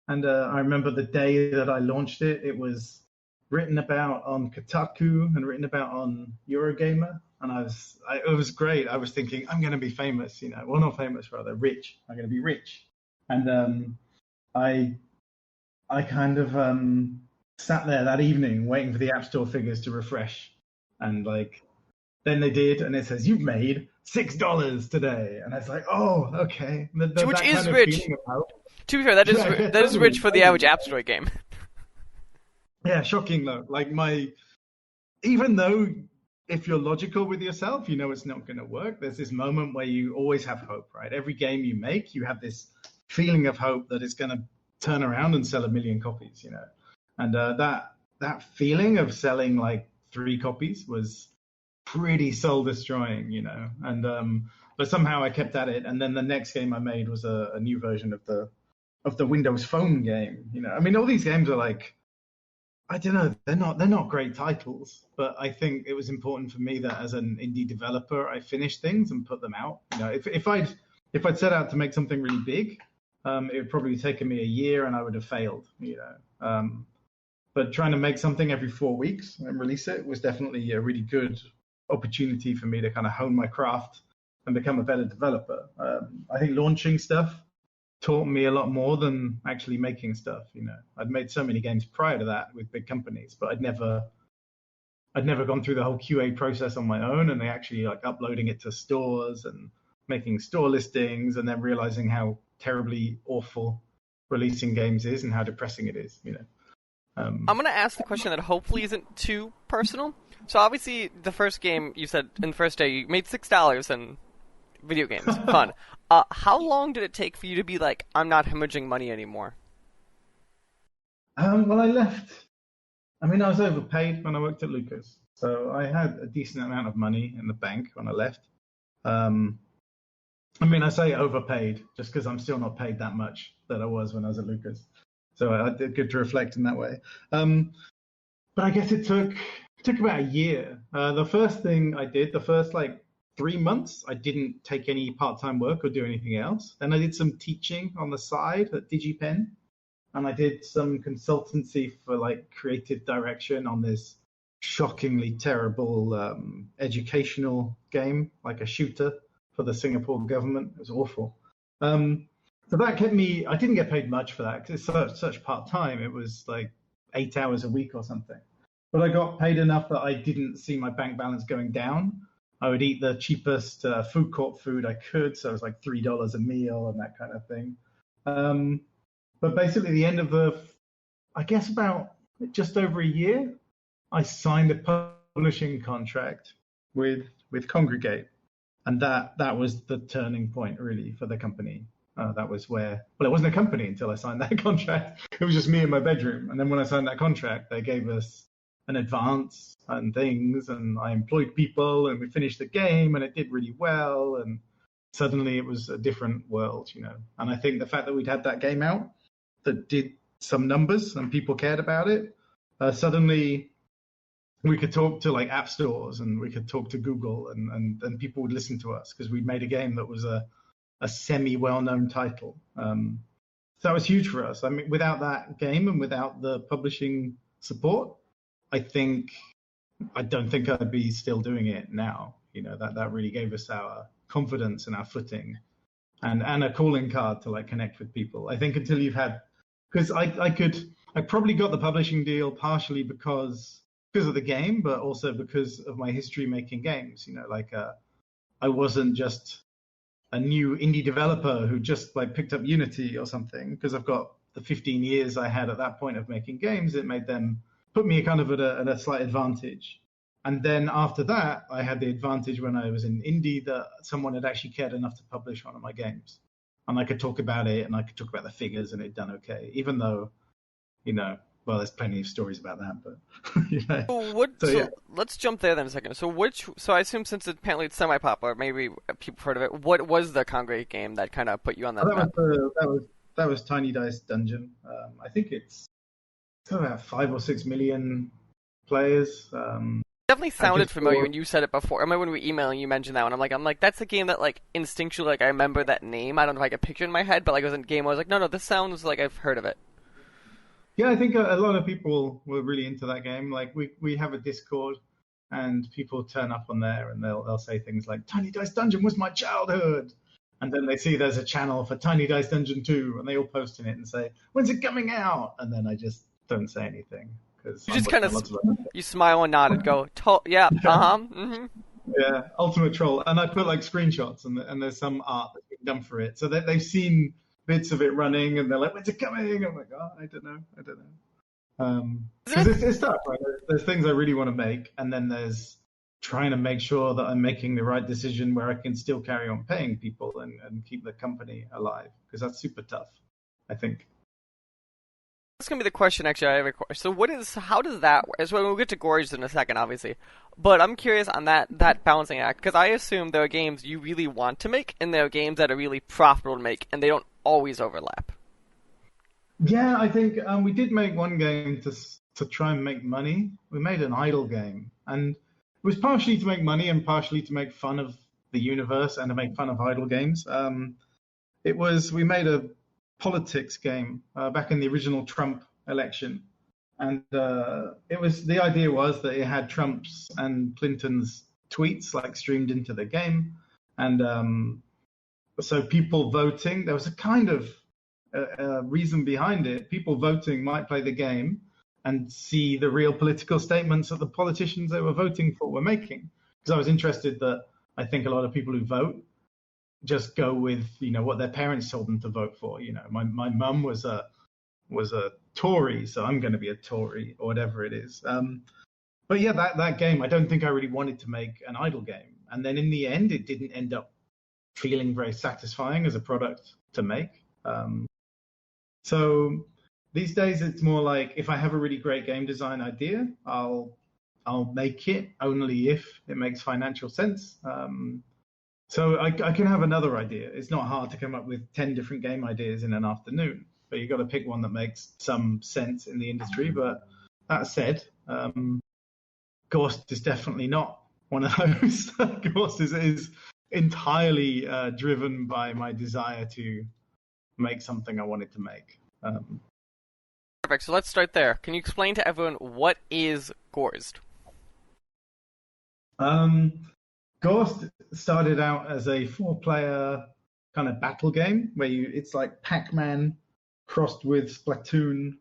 And I remember the day that I launched it, it was written about on Kotaku and written about on Eurogamer. And it was great. I was thinking, I'm going to be famous, you know. Well, not famous, rather rich. I'm going to be rich. And I kind of sat there that evening waiting for the App Store figures to refresh. And like, then they did, and it says, you've made $6 today. And I was like, oh, okay. Which is rich. To be fair, that is rich for the average App Store game. Yeah, shocking though. Like even though if you're logical with yourself, you know it's not going to work. There's this moment where you always have hope, right? Every game you make, you have this feeling of hope that it's going to turn around and sell 1 million copies, you know. And that feeling of selling like 3 copies was pretty soul destroying, you know. And But somehow I kept at it, and then the next game I made was a new version of the Windows Phone game. I mean, all these games are like, I don't know, they're not great titles, but I think it was important for me that as an indie developer, I finish things and put them out. If I'd set out to make something really big, it would probably taken me a year and I would have failed. But trying to make something every 4 weeks and release it was definitely a really good opportunity for me to kind of hone my craft and become a better developer. I think launching stuff taught me a lot more than actually making stuff. I'd made so many games prior to that with big companies, but I'd never gone through the whole QA process on my own, and they actually like uploading it to stores and making store listings, and then realizing how terribly awful releasing games is and how depressing it is. I'm going to ask the question that hopefully isn't too personal. So obviously, the first game you said in the first day you made $6 in video games. Fun. How long did it take for you to be like, I'm not hemorrhaging money anymore? Well, I left. I mean, I was overpaid when I worked at Lucas, so I had a decent amount of money in the bank when I left. I mean, I say overpaid just because I'm still not paid that much that I was when I was at Lucas. So I did good to reflect in that way. But I guess it took about a year. The first thing I did, the first 3 months, I didn't take any part-time work or do anything else. Then I did some teaching on the side at DigiPen, and I did some consultancy for creative direction on this shockingly terrible educational game, like a shooter for the Singapore government. It was awful. So that kept me. I didn't get paid much for that because it's such part-time. It was 8 hours a week or something. But I got paid enough that I didn't see my bank balance going down. I would eat the cheapest food court food I could, so it was like $3 a meal and that kind of thing. But basically, the end of I guess about just over a year, I signed a publishing contract with Congregate, and that was the turning point really for the company. That was where, well, it wasn't a company until I signed that contract. It was just me in my bedroom, and then when I signed that contract, they gave us an advance and things, and I employed people, and we finished the game, and it did really well, and suddenly it was a different world, And I think the fact that we'd had that game out that did some numbers and people cared about it, suddenly we could talk to app stores, and we could talk to Google, and people would listen to us because we'd made a game that was a semi-well-known title. So that was huge for us. I mean, without that game and without the publishing support, I don't think I'd be still doing it now. That really gave us our confidence and our footing, and a calling card to connect with people. I think until you've had, because I probably got the publishing deal partially because of the game, but also because of my history making games. I wasn't just a new indie developer who just picked up Unity or something, because I've got the 15 years I had at that point of making games. It made them put me kind of at a slight advantage. And then after that, I had the advantage when I was in indie that someone had actually cared enough to publish one of my games. And I could talk about it, and I could talk about the figures, and it'd done okay, even though, well, there's plenty of stories about that, but, So let's jump there then a second. So I assume since apparently it's semi-popular, maybe people have heard of it, what was the Congregate game that kind of put you on that map? That was Tiny Dice Dungeon. I think it's got about 5 or 6 million players. Definitely sounded familiar when you said it before. I remember when we were emailing, you mentioned that one. I'm like, that's a game that instinctually I remember that name. I don't know if I could picture it in my head, but it was a game I was like, no, this sounds like I've heard of it. Yeah, I think a lot of people were really into that game. We have a Discord, and people turn up on there, and they'll say things like, Tiny Dice Dungeon was my childhood. And then they see there's a channel for Tiny Dice Dungeon 2, and they all post in it and say, when's it coming out? And then I just don't say anything. You just kind of you smile and nod and go, yeah, mm-hmm. Yeah, ultimate troll. And I put screenshots, and there's some art that's been done for it. So they've seen bits of it running, and they're like, when's it coming? I'm like, I don't know. Because it's tough, right? There's things I really want to make, and then there's trying to make sure that I'm making the right decision where I can still carry on paying people and keep the company alive, because that's super tough, I think. That's gonna be the question. Actually, I have a question. So, how does that work? So, we'll get to Gorge in a second, obviously. But I'm curious on that balancing act because I assume there are games you really want to make, and there are games that are really profitable to make, and they don't always overlap. Yeah, I think we did make one game to try and make money. We made an idle game, and it was partially to make money and partially to make fun of the universe and to make fun of idle games. We made a politics game back in the original Trump election, and the idea was that it had Trump's and Clinton's tweets like streamed into the game, and so people voting. There was a kind of reason behind it. People voting might play the game and see the real political statements that the politicians they were voting for were making. Because I was interested that I think a lot of people who vote just go with what their parents told them to vote for. My mum was a Tory, so I'm going to be a Tory or whatever it is. But yeah, that game, I don't think I really wanted to make an idle game, and then in the end, it didn't end up feeling very satisfying as a product to make. So these days, it's more like if I have a really great game design idea, I'll make it only if it makes financial sense. So I can have another idea. It's not hard to come up with 10 different game ideas in an afternoon, but you've got to pick one that makes some sense in the industry. But that said, GORSD is definitely not one of those. GORSD is entirely driven by my desire to make something I wanted to make. Perfect. So let's start there. Can you explain to everyone what is GORSD? GORSD started out as a 4-player kind of battle game where it's like Pac-Man crossed with Splatoon,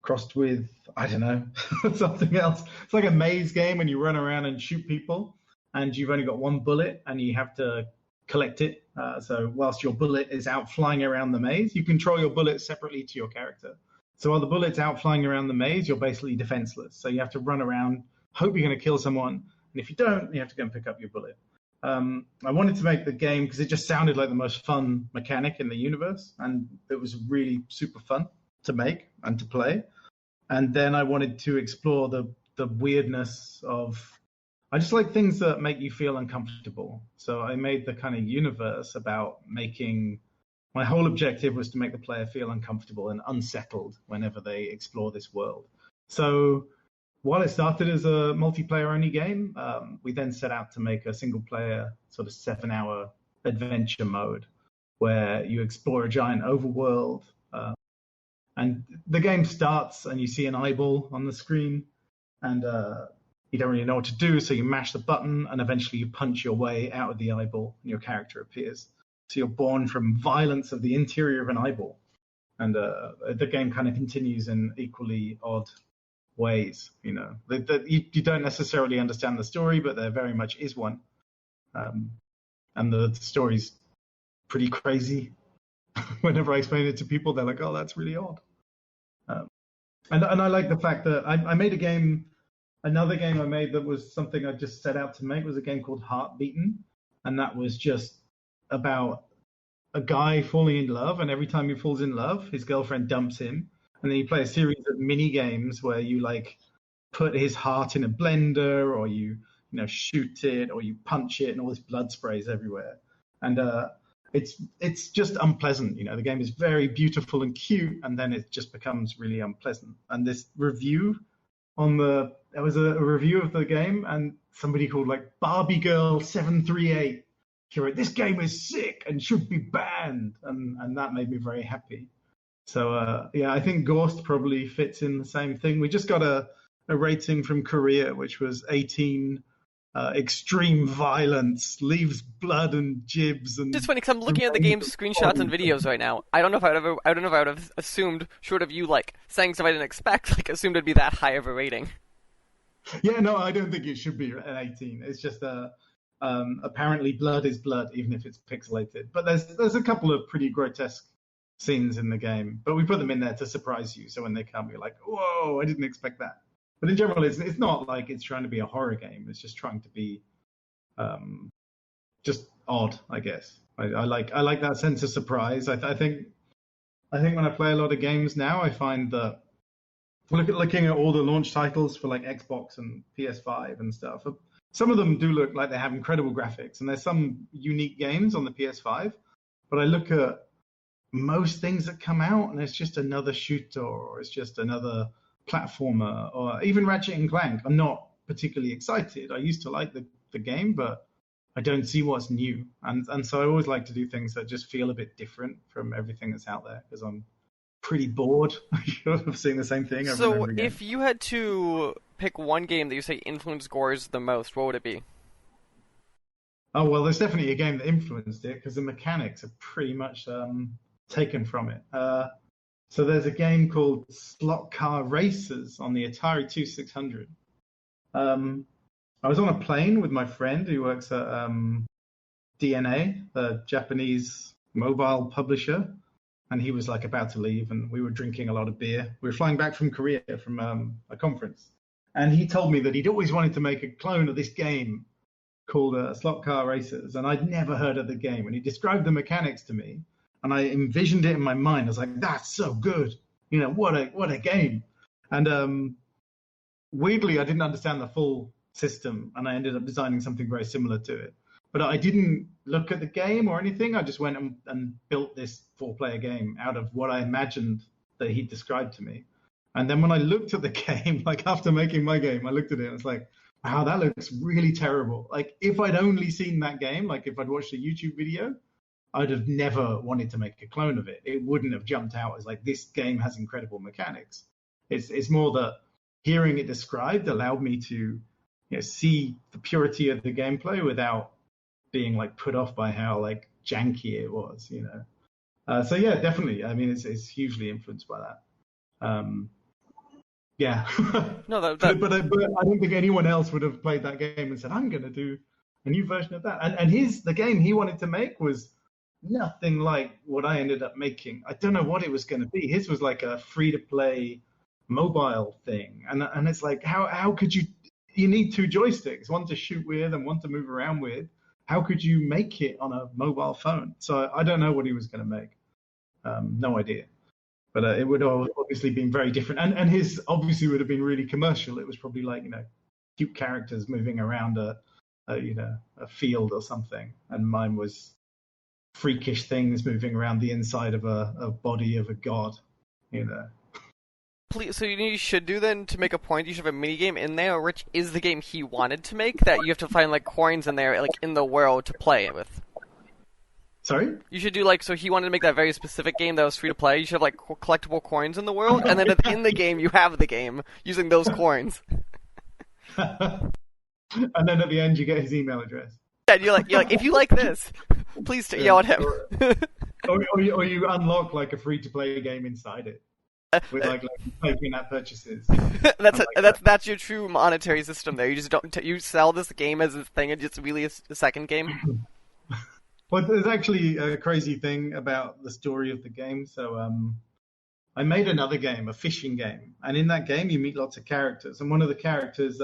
crossed with, I don't know, something else. It's like a maze game and you run around and shoot people and you've only got one bullet and you have to collect it. So whilst your bullet is out flying around the maze, you control your bullet separately to your character. So while the bullet's out flying around the maze, you're basically defenseless. So you have to run around, hope you're going to kill someone. And if you don't, you have to go and pick up your bullet. I wanted to make the game because it just sounded like the most fun mechanic in the universe. And it was really super fun to make and to play. And then I wanted to explore the weirdness of, I just like things that make you feel uncomfortable. So I made the kind of universe about my whole objective was to make the player feel uncomfortable and unsettled whenever they explore this world. So while it started as a multiplayer-only game, we then set out to make a single-player sort of 7-hour adventure mode where you explore a giant overworld. And the game starts and you see an eyeball on the screen and you don't really know what to do, so you mash the button and eventually you punch your way out of the eyeball and your character appears. So you're born from violence of the interior of an eyeball. And the game kind of continues in equally odd ways. You don't necessarily understand the story, but there very much is one. And the story's pretty crazy. Whenever I explain it to people, they're like, oh, that's really odd. And I like the fact that I made another game I made that was something I just set out to make was a game called Heartbeaten. And that was just about a guy falling in love. And every time he falls in love, his girlfriend dumps him. And then you play a series of mini games where you like put his heart in a blender or you shoot it or you punch it and all this blood sprays everywhere. And it's just unpleasant. The game is very beautiful and cute, and then it just becomes really unpleasant. And this review there was a review of the game, and somebody called like Barbie Girl 738. She wrote, "This game is sick and should be banned," and that made me very happy. So yeah, I think GORSD probably fits in the same thing. We just got a rating from Korea, which was 18. Extreme violence, leaves blood and jibs and. It's funny because I'm looking at the game's screenshots and videos right now. I don't know if I would have assumed, short of you like saying stuff I didn't expect, like assumed it'd be that high of a rating. Yeah, no, I don't think it should be an 18. It's just apparently blood is blood, even if it's pixelated. But there's a couple of pretty grotesque scenes in the game, but we put them in there to surprise you. So when they come, you're like, whoa, I didn't expect that. But in general, it's not like it's trying to be a horror game. It's just trying to be just odd, I guess. I like that sense of surprise. I think I think when I play a lot of games now, I find that looking at all the launch titles for like Xbox and PS5 and stuff, some of them do look like they have incredible graphics, and there's some unique games on the PS5. But I look at most things that come out, and it's just another shooter, or it's just another platformer, or even Ratchet and Clank. I'm not particularly excited. I used to like the game, but I don't see what's new. And so I always like to do things that just feel a bit different from everything that's out there, because I'm pretty bored of seeing the same thing over and So over again. if you had to pick one game that you say influenced GORSD the most, what would it be? Oh, well, there's definitely a game that influenced it, because the mechanics are pretty much taken from it. So there's a game called Slot Car Racers on the Atari 2600. I was on a plane with my friend who works at DNA, the Japanese mobile publisher, and he was like about to leave, and we were drinking a lot of beer. We were flying back from Korea from a conference, and he told me that he'd always wanted to make a clone of this game called Slot Car Racers, and I'd never heard of the game. And he described the mechanics to me, and I envisioned it in my mind. I was like, "That's so good! You know, what a game!" And weirdly, I didn't understand the full system, and I ended up designing something very similar to it. But I didn't look at the game or anything. I just went and built this 4-player game out of what I imagined that he described to me. And then when I looked at the game, like after making my game, I looked at it and I was like, wow, that looks really terrible. Like if I'd only seen that game, like if I'd watched a YouTube video, I'd have never wanted to make a clone of it. It wouldn't have jumped out as like, this game has incredible mechanics. It's more that hearing it described allowed me to see the purity of the gameplay without being like put off by how like janky it was, So yeah, definitely. I mean, it's hugely influenced by that. Yeah. No, but I don't think anyone else would have played that game and said, I'm going to do a new version of that. And the game he wanted to make was nothing like what I ended up making. I don't know what it was going to be. His was like a free-to-play mobile thing, and it's like how could you need 2 joysticks, one to shoot with and one to move around with. How could you make it on a mobile phone? So I don't know what he was going to make. No idea. But it would have obviously been very different. And his obviously would have been really commercial. It was probably like, cute characters moving around a field or something. And mine was freakish things moving around the inside of a body of a god, Please, so you should do then, to make a point, you should have a mini game in there, which is the game he wanted to make, that you have to find like coins in there, like in the world to play it with. Sorry? You should do so he wanted to make that very specific game that was free to play. You should have like collectible coins in the world, and then in the game you have the game using those coins. And then at the end you get his email address. Yeah, you're like, if you like this, please yell at him. or you unlock like a free to play game inside it. With like in-app purchases. That's your true monetary system there. You just you sell this game as a thing and it's really a second game. Well, there's actually a crazy thing about the story of the game. So I made another game, a fishing game, and in that game you meet lots of characters, and one of the characters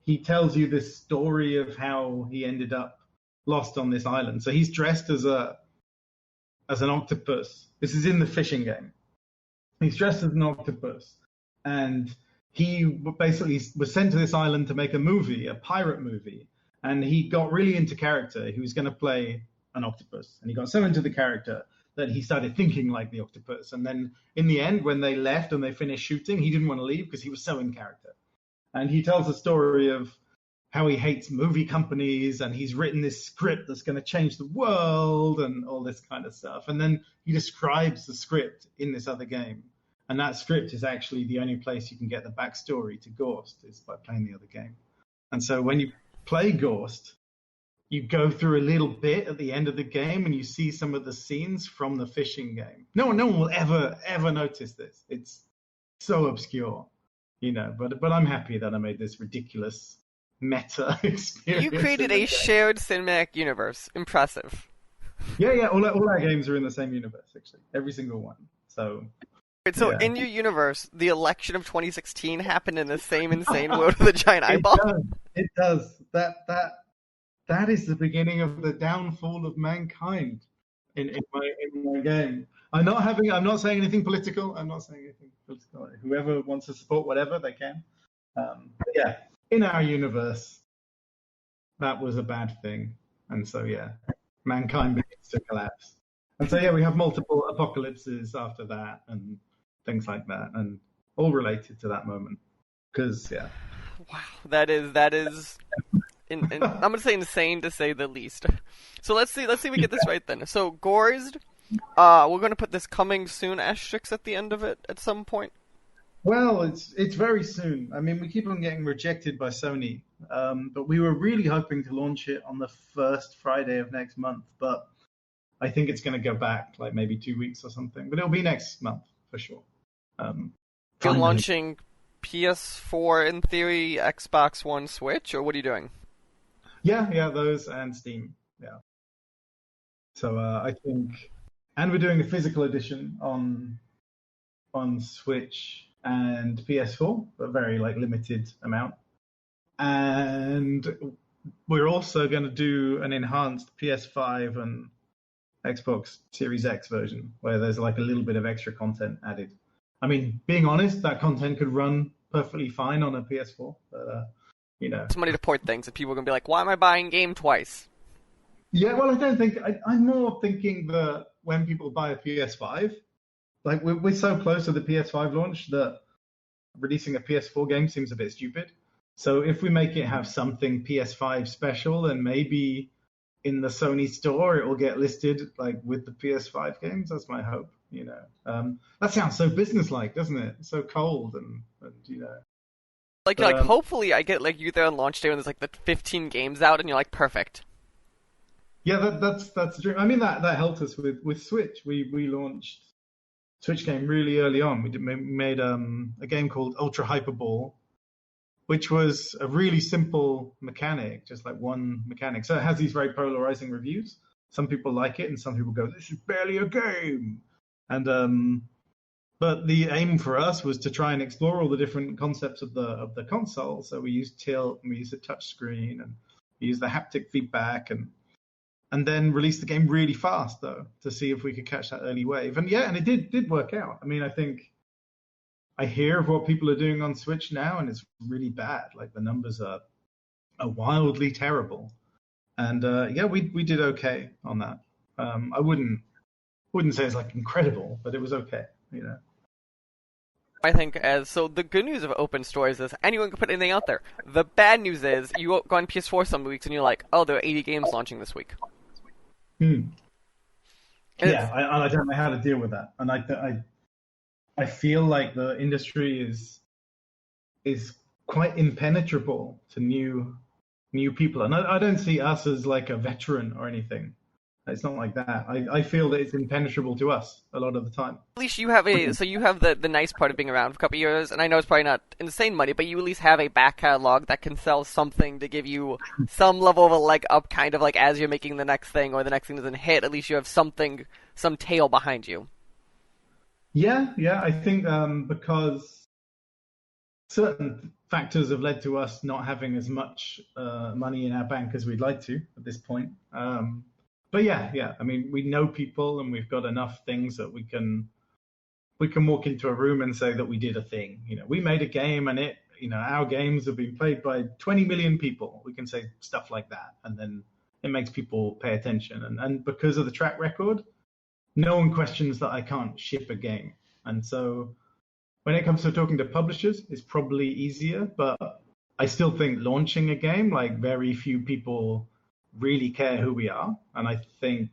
he tells you this story of how he ended up lost on this island. So he's dressed as an octopus. This is in the fishing game. He's dressed as an octopus, and he basically was sent to this island to make a movie, a pirate movie, and he got really into character. He was going to play an octopus, and he got so into the character that he started thinking like the octopus. And then in the end, when they left and they finished shooting, he didn't want to leave because he was so in character. And he tells a story of how he hates movie companies, and he's written this script that's going to change the world and all this kind of stuff. And then he describes the script in this other game. And that script is actually the only place you can get the backstory to GORSD is by playing the other game. And so when you play GORSD, you go through a little bit at the end of the game and you see some of the scenes from the fishing game. No one will ever notice this. It's so obscure, but I'm happy that I made this ridiculous meta experience. You created a shared cinematic universe. Impressive. Yeah. All our games are in the same universe, actually. Every single one. So in your universe, the election of 2016 happened in the same insane world with a giant eyeball? It does. That is the beginning of the downfall of mankind. in my game. I'm not saying anything political. I'm not saying anything political. Whoever wants to support whatever, they can. But yeah, in our universe, that was a bad thing. And so, yeah, mankind begins to collapse. And so, yeah, we have multiple apocalypses after that and things like that, and all related to that moment. Because, yeah. Wow, that is I'm gonna say insane to say the least. So let's see we get this right then. So GORSD, we're gonna put this coming soon asterisk at the end of it at some point. Well, it's very soon. I mean, we keep on getting rejected by Sony, but we were really hoping to launch it on the first Friday of next month. But I think it's going to go back like maybe 2 weeks or something. But it'll be next month for sure. You're launching PS4 in theory, Xbox One, Switch, or what are you doing? Yeah, those and Steam. Yeah. So I think, and we're doing a physical edition on Switch and PS4, a very like limited amount. And we're also going to do an enhanced PS5 and Xbox Series X version where there's like a little bit of extra content added. I mean, being honest, that content could run perfectly fine on a PS4, but it's money to port things, and people are gonna be like, "Why am I buying game twice?" Yeah, well, I don't think I'm more thinking that when people buy a PS5, like we're so close to the PS5 launch that releasing a PS4 game seems a bit stupid. So if we make it have something PS5 special, then maybe in the Sony store it will get listed like with the PS5 games. That's my hope. That sounds so businesslike, doesn't it? So cold and Like hopefully I get like you there on launch day when there's like the 15 games out and you're like perfect. Yeah, that's the dream. I mean that helped us with Switch. We launched Switch game really early on. We made a game called Ultra Hyperball, which was a really simple mechanic, just like one mechanic. So it has these very polarizing reviews. Some people like it, and some people go, "This is barely a game." And but the aim for us was to try and explore all the different concepts of the console. So we used tilt, and we used a touch screen, and we used the haptic feedback, and then released the game really fast though to see if we could catch that early wave. And yeah, and it did work out. I mean, I think I hear of what people are doing on Switch now, and it's really bad. Like the numbers are wildly terrible. And yeah, we did okay on that. I wouldn't say it's like incredible, but it was okay. I think so the good news of open stores is anyone can put anything out there. The bad news is you go on PS4 some weeks and you're like, oh, there are 80 games launching this week. Yeah, I don't know how to deal with that, and I feel like the industry is quite impenetrable to new people, and I don't see us as like a veteran or anything. It's not like that. I feel that it's impenetrable to us a lot of the time. At least you have the nice part of being around for a couple of years, and I know it's probably not insane money, but you at least have a back catalog that can sell something to give you some level of a leg up, kind of like as you're making the next thing or the next thing doesn't hit, at least you have something, some tail behind you. Yeah, I think because certain factors have led to us not having as much money in our bank as we'd like to at this point. But yeah. I mean, we know people, and we've got enough things that we can walk into a room and say that we did a thing. We made a game, and our games have been played by 20 million people. We can say stuff like that, and then it makes people pay attention. And because of the track record, no one questions that I can't ship a game. And so when it comes to talking to publishers, it's probably easier, but I still think launching a game, like very few people really care who we are. And I think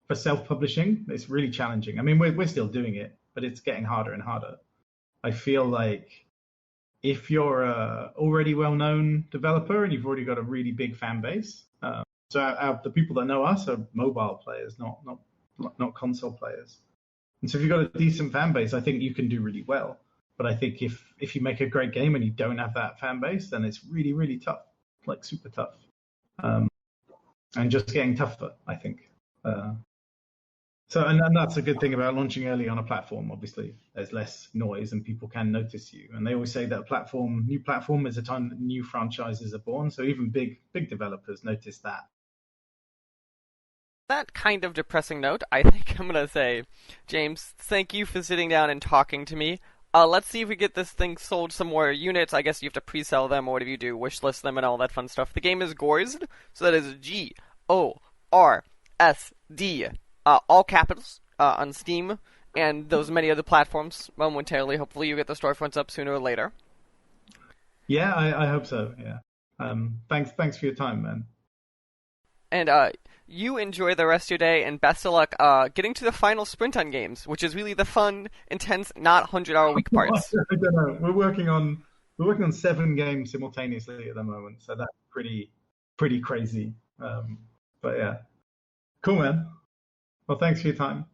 for self-publishing, it's really challenging. I mean, we're still doing it, but it's getting harder and harder. I feel like if you're a already well-known developer and you've already got a really big fan base, so the people that know us are mobile players, not console players. And so if you've got a decent fan base, I think you can do really well. But I think if you make a great game and you don't have that fan base, then it's really, really tough, like super tough. And just getting tougher, I think. And that's a good thing about launching early on a platform. Obviously, there's less noise and people can notice you. And they always say that new platform is a time that new franchises are born. So even big developers notice that. that kind of depressing note, I think I'm gonna say, James, thank you for sitting down and talking to me. Let's see if we get this thing sold some more units. I guess you have to pre-sell them or whatever you do, wishlist them and all that fun stuff. The game is GORSD, so that is GORSD, all capitals, on Steam and those many other platforms momentarily. Hopefully you get the storefronts up sooner or later. Yeah, I hope so. Yeah. Thanks for your time, man. And you enjoy the rest of your day, and best of luck getting to the final sprint on games, which is really the fun, intense, not 100-hour week parts. I don't know. We're working on 7 games simultaneously at the moment, so that's pretty crazy. But yeah, cool, man. Well, thanks for your time.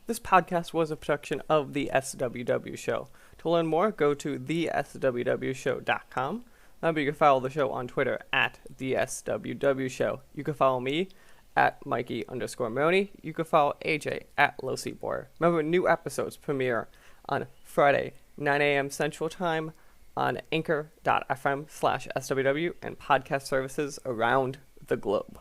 This podcast was a production of the SWW Show. To learn more, go to theswwshow.com. Remember, you can follow the show on Twitter at the SWW Show. You can follow me at Mikey_Maroney. You can follow AJ at LowSeatBoy. Remember, new episodes premiere on Friday, 9 a.m. Central Time on anchor.fm/SWW and podcast services around the globe.